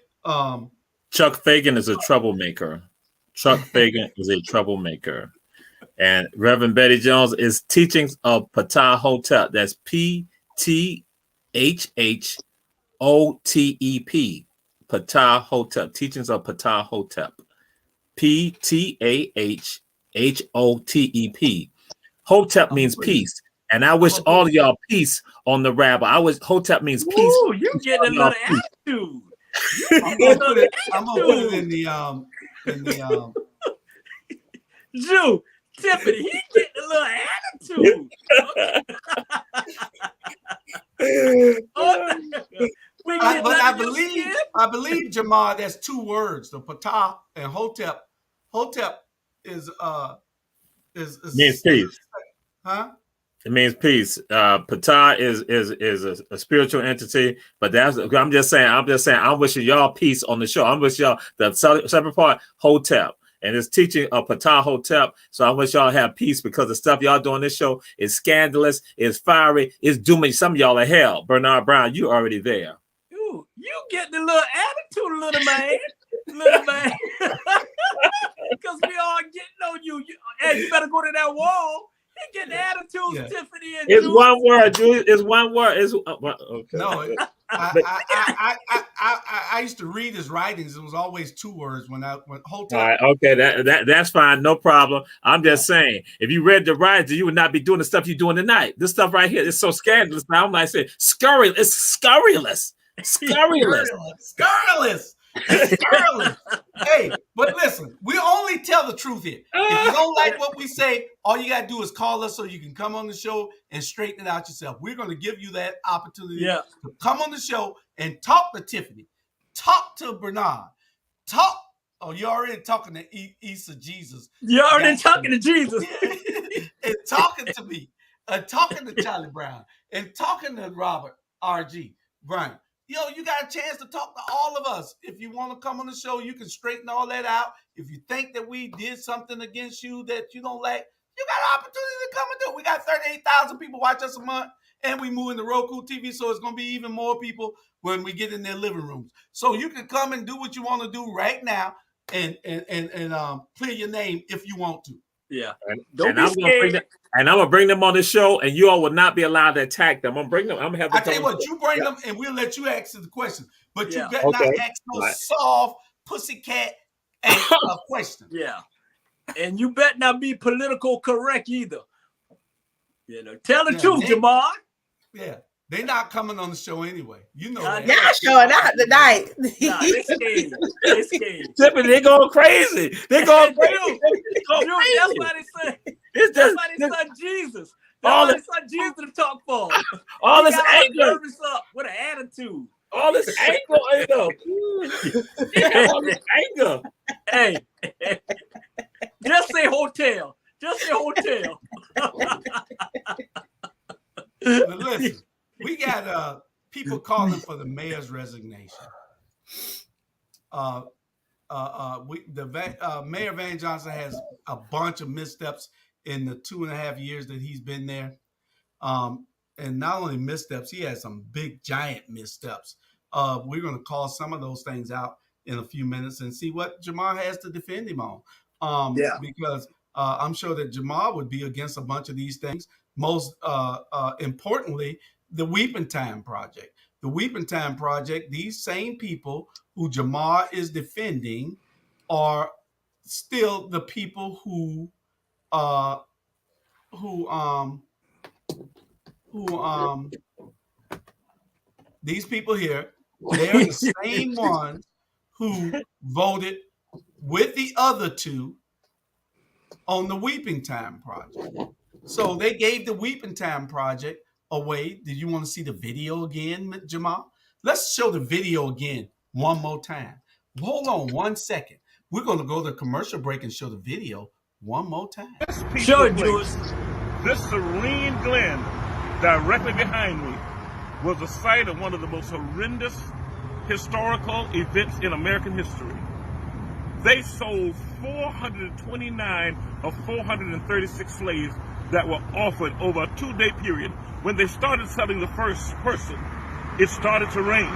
Chuck Fagan is a troublemaker. Chuck Fagan is a troublemaker. And Reverend Betty Jones is Teachings of Ptah Hotep. That's PTHHOTEP. Ptah Hotep. Teachings of Ptah Hotep. PTAHHOTEP. Hotep means peace. And I wish all of y'all peace on the Rabble. Hotep means peace. Ooh, you're getting a lot of attitude. I'm gonna put it in the Jew, Tiffany, he getting a little attitude. I believe Jamal, that's 2 words. The Ptah and Hotep Hotep is Means peace. huh? It means peace. Ptah is a spiritual entity, but I'm just saying. I'm wishing y'all peace on the show. I'm wishing y'all the separate part Hotep, and it's teaching of Ptah Hotep. So I wish y'all have peace because the stuff y'all doing this show is scandalous, is fiery, is dooming some of y'all to hell. Bernard Brown, you already there. You get the little attitude, little man, because we all getting on you. Hey, you better go to that wall. He getting attitudes, Yeah. Tiffany and It's Jules. one word, Julie. It's one word. It's okay. No, I used to read his writings. It was always 2 words when Hotep. All right, okay, that's fine, no problem. I'm just saying, if you read the writings, you would not be doing the stuff you're doing tonight. This stuff right here is so scandalous. Now I'm like saying, scurrilous. It's scurrilous. Scurrilous. Scurrilous. Scurrilous. Hey, but listen, we only tell the truth here. If you don't like what we say, all you gotta do is call us so you can come on the show and straighten it out yourself. We're gonna give you that opportunity to come on the show and talk to Tiffany, talk to Bernard, talk. Oh, you're already talking to Issa Jesus. You're already talking to Jesus. And talking to me, talking to Charlie Brown, and talking to Robert R.G. Brian. Yo, you got a chance to talk to all of us. If you want to come on the show, you can straighten all that out. If you think that we did something against you that you don't like, you got an opportunity to come and do it. We got 38,000 people watch us a month, and we move into Roku TV, so it's going to be even more people when we get in their living rooms. So you can come and do what you want to do right now and clear your name if you want to. Yeah. Don't be scared. And I'm gonna bring them on the show, and you all will not be allowed to attack them. I'm gonna bring them. I'm gonna have. I tell you what, you bring them, and we'll let you answer the question. But you better not ask no Right. soft pussycat question. Yeah. And you better not be political correct either. You know, tell the truth, Jamal. Yeah. They're not coming on the show anyway. You know that. Y'all showing out tonight. Nah, they scared. They scared. Tiffany, they going crazy. They going crazy. That's why they say. It's That's just why they said Jesus. all That's why they said Jesus to talk for. all this got anger. nervous up with an attitude. All this anger, all this anger. Hey, just say hotel. Just say hotel. But listen, we got people calling for the mayor's resignation. Mayor Van Johnson has a bunch of missteps in the 2.5 years that he's been there. And not only missteps, he has some big, giant missteps. We're going to call some of those things out in a few minutes and see what Jamal has to defend him on. Because I'm sure that Jamal would be against a bunch of these things. Most importantly, the Weeping Time Project. The Weeping Time Project, these same people who Jamal is defending are still the people who these people here, they're the same ones who voted with the other two on the Weeping Time Project. So they gave the Weeping Time Project away. Did you want to see the video again, Jamal? Let's show the video again one more time. Hold on 1 second. We're going to go to a commercial break and show the video one more time. Show it, Jules. This serene glen directly behind me was the site of one of the most horrendous historical events in American history. They sold 429 of 436 slaves that were offered over a 2-day period. When they started selling the first person, it started to rain.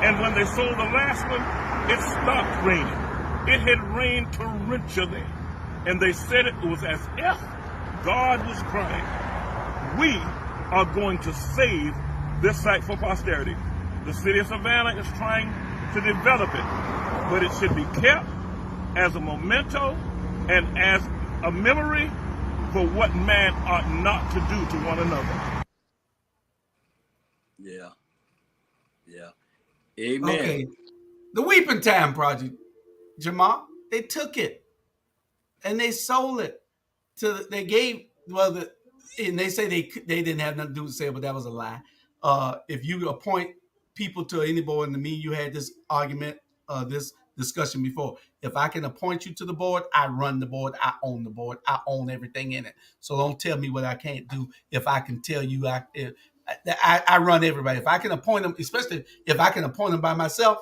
And when they sold the last one, it stopped raining. It had rained torrentially. And they said it was as if God was crying. We are going to save this site for posterity. The city of Savannah is trying to develop it, but it should be kept as a memento and as a memory for what man ought not to do to one another. Yeah. Yeah. Amen. Okay. The Weeping Time Project, Jamal, they took it and they sold it to, they gave, and they say they didn't have nothing to do with it, but that was a lie. If you appoint people to any board, and me, you had this argument, this discussion before. If I can appoint you to the board, I run the board. I own the board. I own everything in it. So don't tell me what I can't do. If I can tell you, I run everybody. If I can appoint them, especially if I can appoint them by myself,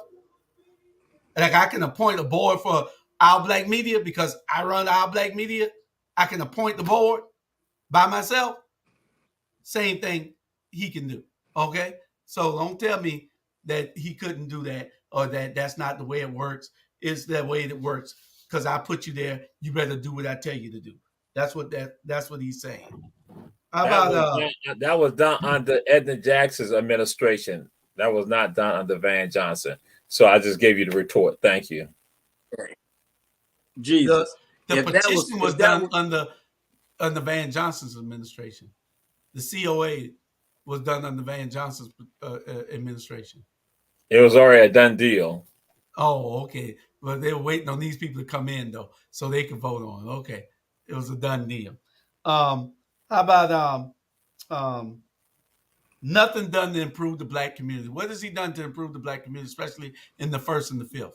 like I can appoint a board for Our Black Media because I run Our Black Media. I can appoint the board by myself. Same thing he can do. Okay? So don't tell me that he couldn't do that or that that's not the way it works. It's the way it works because I put you there. You better do what I tell you to do. That's what he's saying. How about that was done under Edna Jackson's administration. That was not done under Van Johnson. So I just gave you the retort. Thank you. Jesus. The petition was done under Van Johnson's administration. The COA was done under Van Johnson's administration. It was already a done deal. Oh, okay. But they were waiting on these people to come in though, so they could vote on it. Okay, it was a done deal. How about nothing done to improve the Black community? What has he done to improve the Black community, especially in the 1st and the 5th?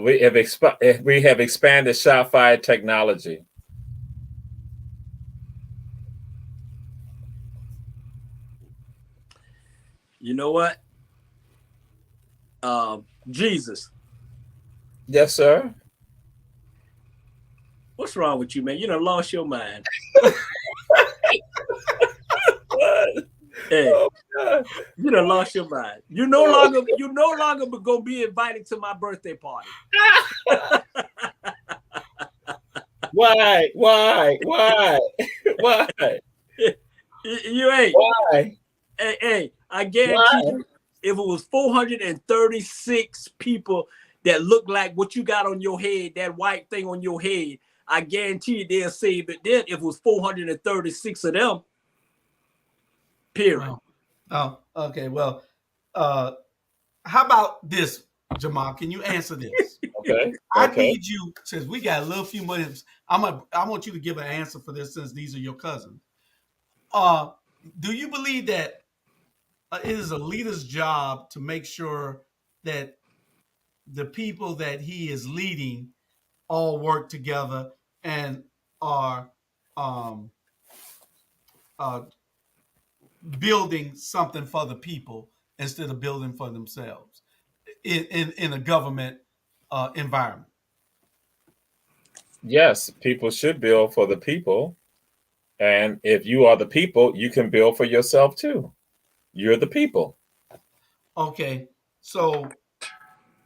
We have expanded shot fire technology. You know what? Jesus. Yes, sir. What's wrong with you, man? You done lost your mind. Hey, you done lost your mind. You no longer gonna be invited to my birthday party. Why? You ain't. Why? Hey, I guarantee you, if it was 436 people that look like what you got on your head, that white thing on your head, I guarantee you they'll save it then if it was 436 of them. Period. Oh, okay. Well, how about this, Jamal? Can you answer this? Okay. I need you, since we got a little few minutes, I want you to give an answer for this since these are your cousins. Do you believe that it is a leader's job to make sure that the people that he is leading all work together and are building something for the people instead of building for themselves in a government environment? Yes, people should build for the people. And if you are the people, you can build for yourself too. You're the people. Okay. So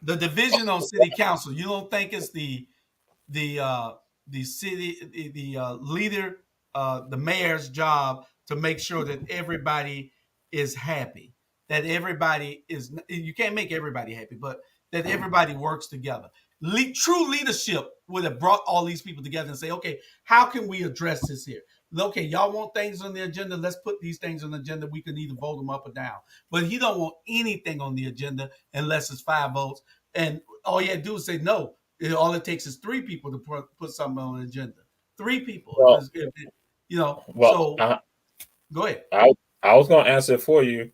the division on city council, you don't think it's the city, the leader, the mayor's job to make sure that everybody is happy, that everybody is, you can't make everybody happy, but that everybody works together. True leadership would have brought all these people together and say, okay, how can we address this here? Okay, y'all want things on the agenda. Let's put these things on the agenda. We can either vote them up or down. But he don't want anything on the agenda unless it's 5 votes. And all you had to do is say no. All it takes is 3 people to put something on the agenda. 3 people. Well, so go ahead. I was going to answer it for you.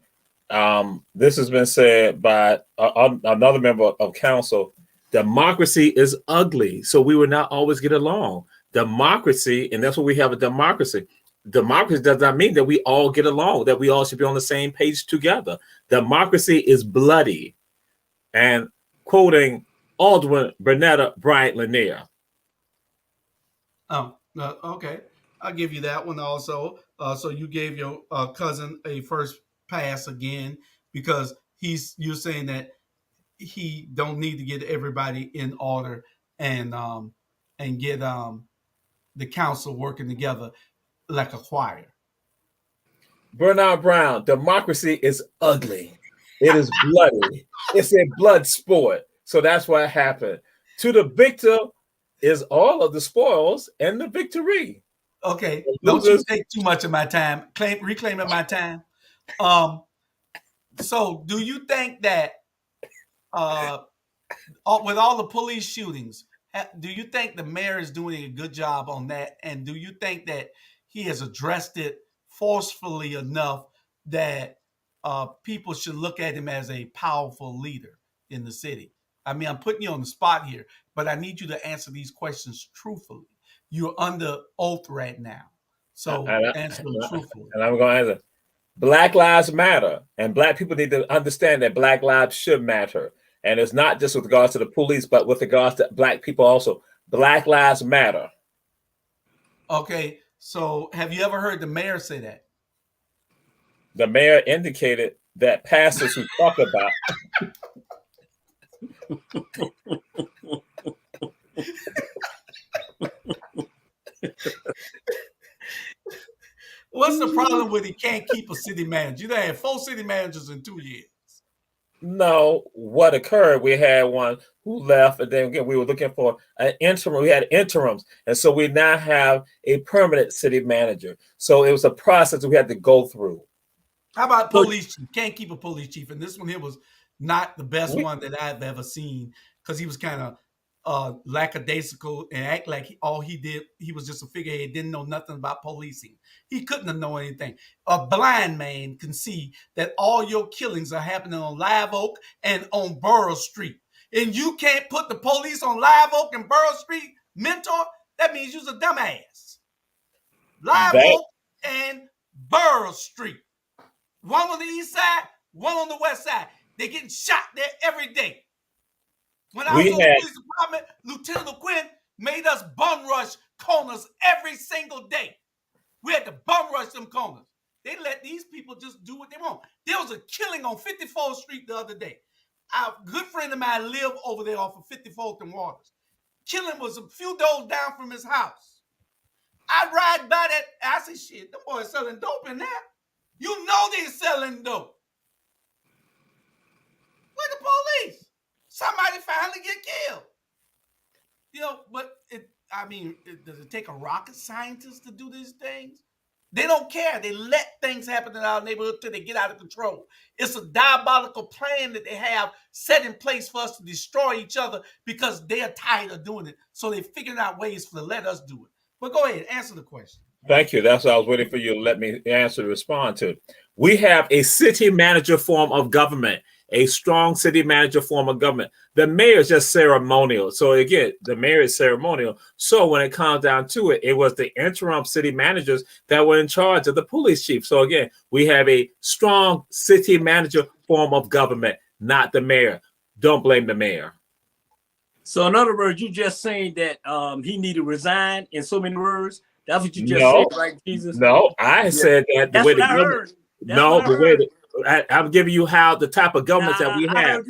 This has been said by another member of council. Democracy is ugly, so we will not always get along. Democracy, and that's what we have, a democracy. Democracy does not mean that we all get along, that we all should be on the same page together. Democracy is bloody. And quoting Alderman Bernetta Bryant Lanier. Oh, okay. I'll give you that one also. So you gave your cousin a first pass again because you're saying that he don't need to get everybody in order and get the council working together like a choir. Bernard Brown, democracy is ugly. It is bloody. It's a blood sport. So that's what happened. To the victor is all of the spoils and the victory. Okay, don't you take too much of my time. Reclaiming my time. So do you think that with all the police shootings, do you think the mayor is doing a good job on that? And do you think that he has addressed it forcefully enough that people should look at him as a powerful leader in the city? I mean, I'm putting you on the spot here, but I need you to answer these questions truthfully. You're under oath right now, so answer them truthfully. And I'm going to answer. Black lives matter, and Black people need to understand that Black lives should matter. And it's not just with regards to the police, but with regards to Black people also. Black lives matter. Okay, so have you ever heard the mayor say that? The mayor indicated that pastors who talk about What's the problem with he can't keep a city manager? You had 4 city managers in 2 years. No, what occurred, we had one who left, and then again, we were looking for an interim. We had interims, and so we now have a permanent city manager. So it was a process we had to go through. How about police chief? Can't keep a police chief, and this one here was not the best one that I've ever seen because he was kind of lackadaisical and act like all he did, he was just a figurehead, didn't know nothing about policing. He couldn't have known anything. A blind man can see that all your killings are happening on Live Oak and on Borough Street. And you can't put the police on Live Oak and Borough Street, mentor? That means you're a dumbass. Live Oak and Borough Street. One on the east side, one on the west side. They're getting shot there every day. When I was on the police department, Lieutenant Quinn made us bum rush corners every single day. We had to bum rush them corners. They let these people just do what they want. There was a killing on 54th Street the other day. A good friend of mine lived over there off of 54th and Waters. Killing was a few doors down from his house. I ride by that. I say, shit, them boys selling dope in there. You know they're selling dope. Where the police? Somebody finally get killed. You know, but does it take a rocket scientist to do these things? They don't care. They let things happen in our neighborhood till they get out of control. It's a diabolical plan that they have set in place for us to destroy each other because they are tired of doing it. So they're figuring out ways to let us do it. But go ahead, answer the question. Thank you. That's what I was waiting for you to let me answer to respond to. We have a city manager form of government, a strong city manager form of government. The mayor is just ceremonial. So again, the mayor is ceremonial. So when it comes down to it, it was the interim city managers that were in charge of the police chief. So again, we have a strong city manager form of government, not the mayor. Don't blame the mayor. So in other words, you're just saying that he need to resign in so many words. That's what you just said, right, Jesus? No, I said that the way the government. No, the way that I'm giving you how the type of government that we have.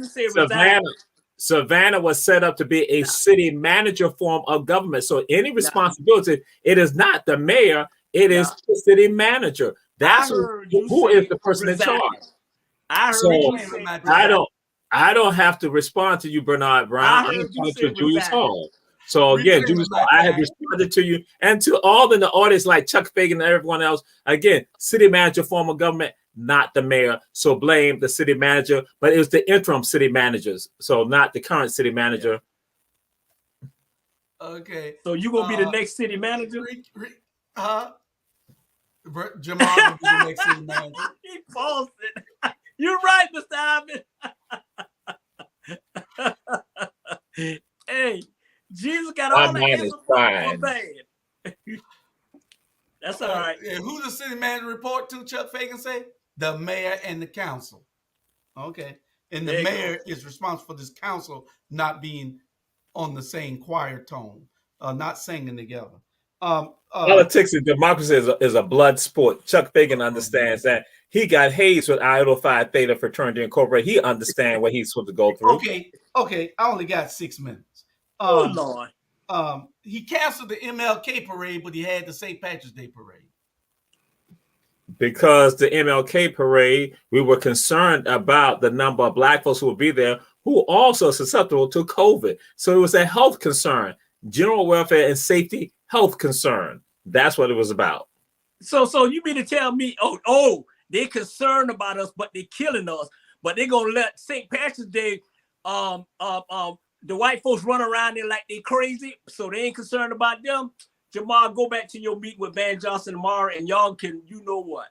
Savannah was set up to be a city manager form of government. So any responsibility, it is not the mayor, it is the city manager. That's who is the person in charge. I heard I don't have to respond to you, Bernard Brown. I'm talking to Julius Hall. So again, Julius Hall, I have responded to you and to all in the audience like Chuck Fagan and everyone else. Again, city manager form of government, not the mayor. So blame the city manager, but it was the interim city managers. So not the current city manager. Okay. So you gonna be the next city manager? Jamal will be the next city manager. He falls it. You're right, Mr. Ivan. Hey, Jesus got all the answers for bad. That's all right. Who the city manager report to, Chuck Fagan say? The mayor and the council. Okay. And the mayor is responsible for this council not being on the same choir tone, not singing together. Politics and democracy is a blood sport. Chuck Fagan understands that. He got hazed with Iota Phi Theta Fraternity Incorporated. He understands what he's supposed to go through. Okay. I only got 6 minutes. Oh, Lord. He canceled the MLK parade, but he had the St. Patrick's Day parade. Because the MLK parade, we were concerned about the number of Black folks who would be there who also susceptible to COVID. So it was a health concern, general welfare and safety health concern. That's what it was about. So you mean to tell me, they're concerned about us, but they're killing us. But they're gonna let St. Patrick's Day, the white folks run around there like they crazy, so they ain't concerned about them. Jamal, go back to your meeting with Van Johnson tomorrow, and y'all can, you know what?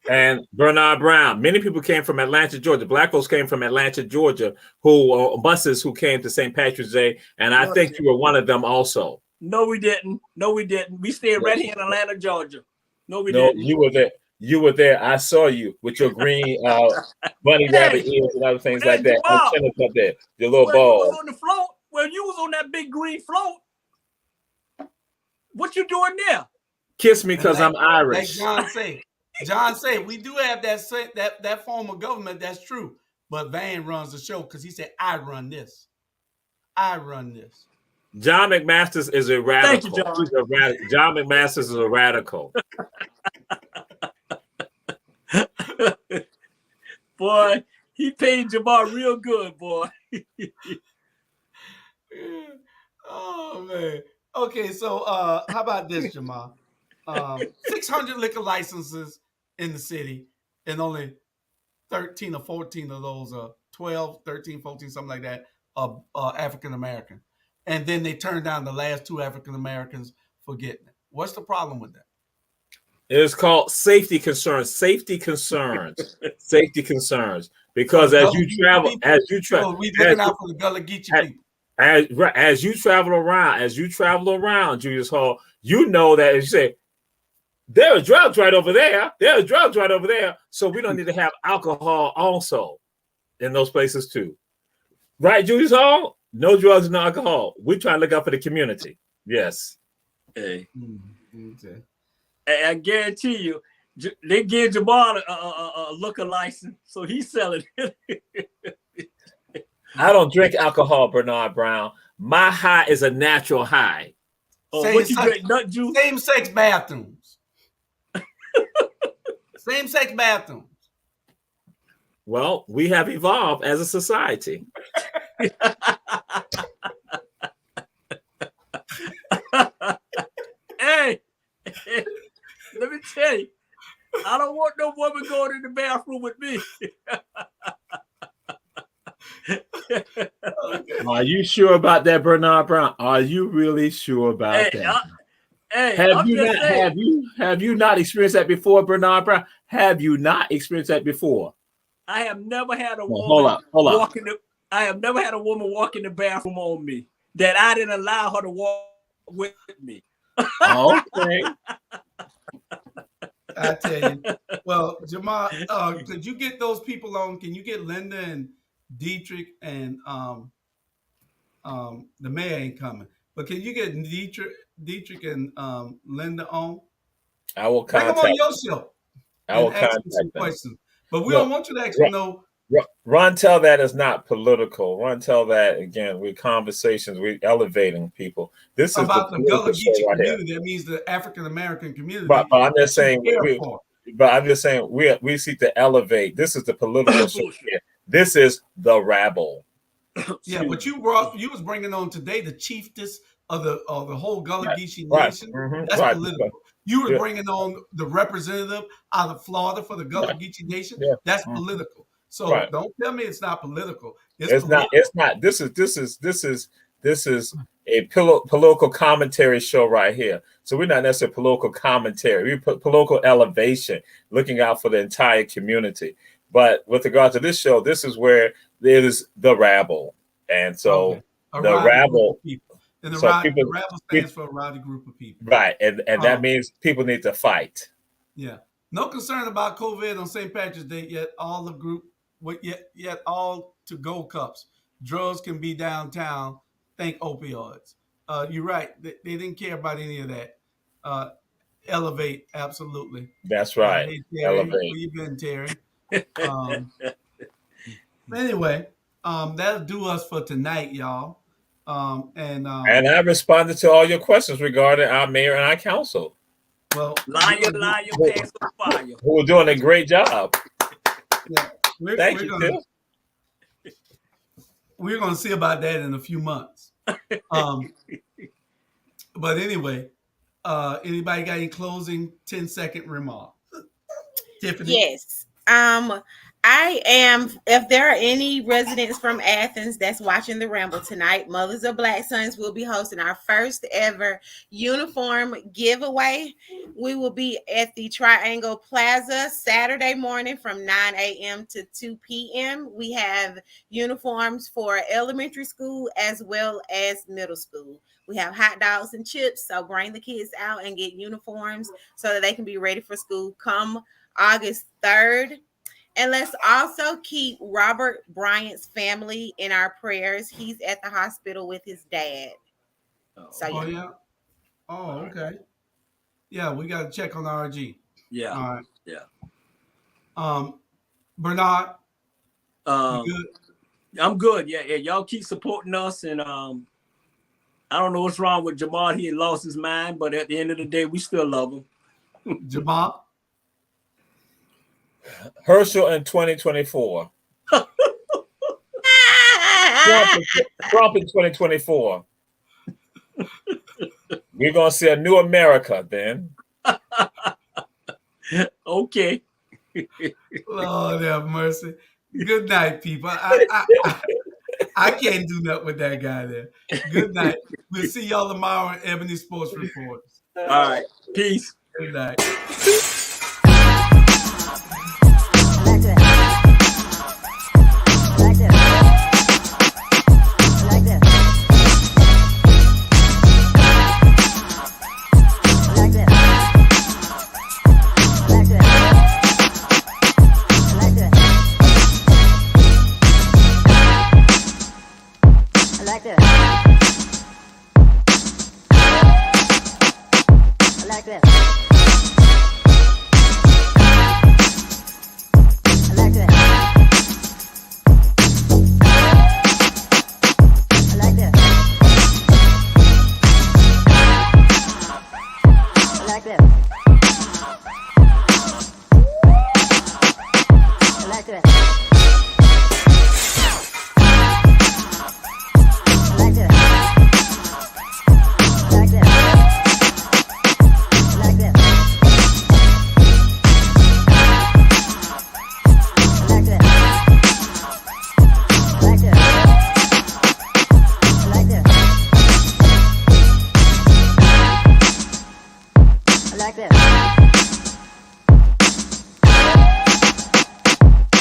And Bernard Brown. Many people came from Atlanta, Georgia. Black folks came from Atlanta, Georgia, buses who came to St. Patrick's Day, and I think you were one of them also. No, we didn't. No, we didn't. We stayed right here in Atlanta, Georgia. No, we No, didn't. you were there. You were there. I saw you with your green bunny rabbit ears and other things like that. Antennas up there, your little ball. You was on the float. Well, you was on that big green float. What you doing there? Kiss me because I'm Irish. Like John say, we do have that form of government. That's true. But Van runs the show because he said, I run this. I run this. John McMasters is a radical. Thank you, John. John McMasters is a radical. Boy, he paid Jamal real good, boy. Oh, man. Okay, so how about this, Jamal? 600 liquor licenses in the city, and only 13 or 14 of those are 12, 13, 14, something like that, are African American. And then they turned down the last 2 African Americans for getting it. What's the problem with that? It's called safety concerns. Safety concerns. Safety concerns. Because as you travel, we looking out for the Gullah Geechee people. As you travel around, Julius Hall, you know that as you say, there are drugs right over there. There are drugs right over there. So we don't need to have alcohol also in those places too. Right, Julius Hall? No drugs, no alcohol. We're trying to look out for the community. Yes. Hey. Okay. I guarantee you, they give Jamal a liquor license, so he's selling it. I don't drink alcohol, Bernard Brown. My high is a natural high. Oh, what you drink? Nut juice? Same-sex bathrooms. Same-sex bathrooms. Well, we have evolved as a society. Hey, let me tell you, I don't want no woman going in the bathroom with me. Are you sure about that, Bernard Brown? Are you really sure about that? Have you not experienced that before, Bernard Brown? Have you not experienced that before? I have never had a woman I have never had a woman walk in the bathroom on me that I didn't allow her to walk with me. Okay. I tell you. Well, Jamal, could you get those people on? Can you get Linda and Dietrich and the mayor ain't coming, but can you get Dietrich and Linda on? I will contact them on your show. I will contact some them. questions. But we don't want you to actually know. Ron, tell that is not political. Ron, tell that again. We're conversations. We're elevating people. This is about the Gullah Geechee right community. That means the African American community. But I'm just saying. We seek to elevate. This is the political show here. This is the Rabble. Yeah, but you was bringing on today the chiefess of the whole Gullah Geechee nation. Mm-hmm. That's political. You were bringing on the representative out of Florida for the Gullah Geechee nation. Yeah. That's political. So don't tell me it's not political. It's not. It's not. This is a political commentary show right here. So we're not necessarily political commentary. We put political elevation, looking out for the entire community. But with regard to this show, this is where there is the Rabble, and so the Rabble. And the Rabble stands for a rowdy group of people. Right, and that means people need to fight. Yeah, no concern about COVID on St. Patrick's Day yet. All the group, yet all to go cups. Drugs can be downtown. Think opioids. You're right. They didn't care about any of that. Elevate, absolutely. That's right. Hey, Terry, elevate. Where you been, Terry? Anyway, that'll do us for tonight, y'all. And I responded to all your questions regarding our mayor and our council. Well, liar, pants on fire. Who are doing a great job. Yeah, Thank you. We're going to see about that in a few months. But anyway, anybody got any closing 10-second remarks? Tiffany? Yes. I I am, if there are any residents from Athens that's watching the Ramble tonight, Mothers of Black Sons will be hosting our first ever uniform giveaway. We will be at the Triangle Plaza Saturday morning from 9 a.m. to 2 p.m. We have uniforms for elementary school as well as middle school. We have hot dogs and chips, so bring the kids out and get uniforms so that they can be ready for school come August 3rd. And let's also keep Robert Bryant's family in our prayers. He's at the hospital with his dad. So Oh yeah. Oh, okay. Yeah, we got to check on RG. Yeah. All right. Yeah. Bernard, you good? I'm good. Yeah. Y'all keep supporting us, and I don't know what's wrong with Jamal. He had lost his mind, but at the end of the day, we still love him. Jamal. Herschel in 2024. Trump in 2024. We're going to see a new America then. Okay. Lord have mercy. Good night, people. I can't do nothing with that guy there. Good night. We'll see y'all tomorrow on Ebony Sports Reports. All right. Peace. Good night.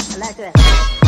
I like that.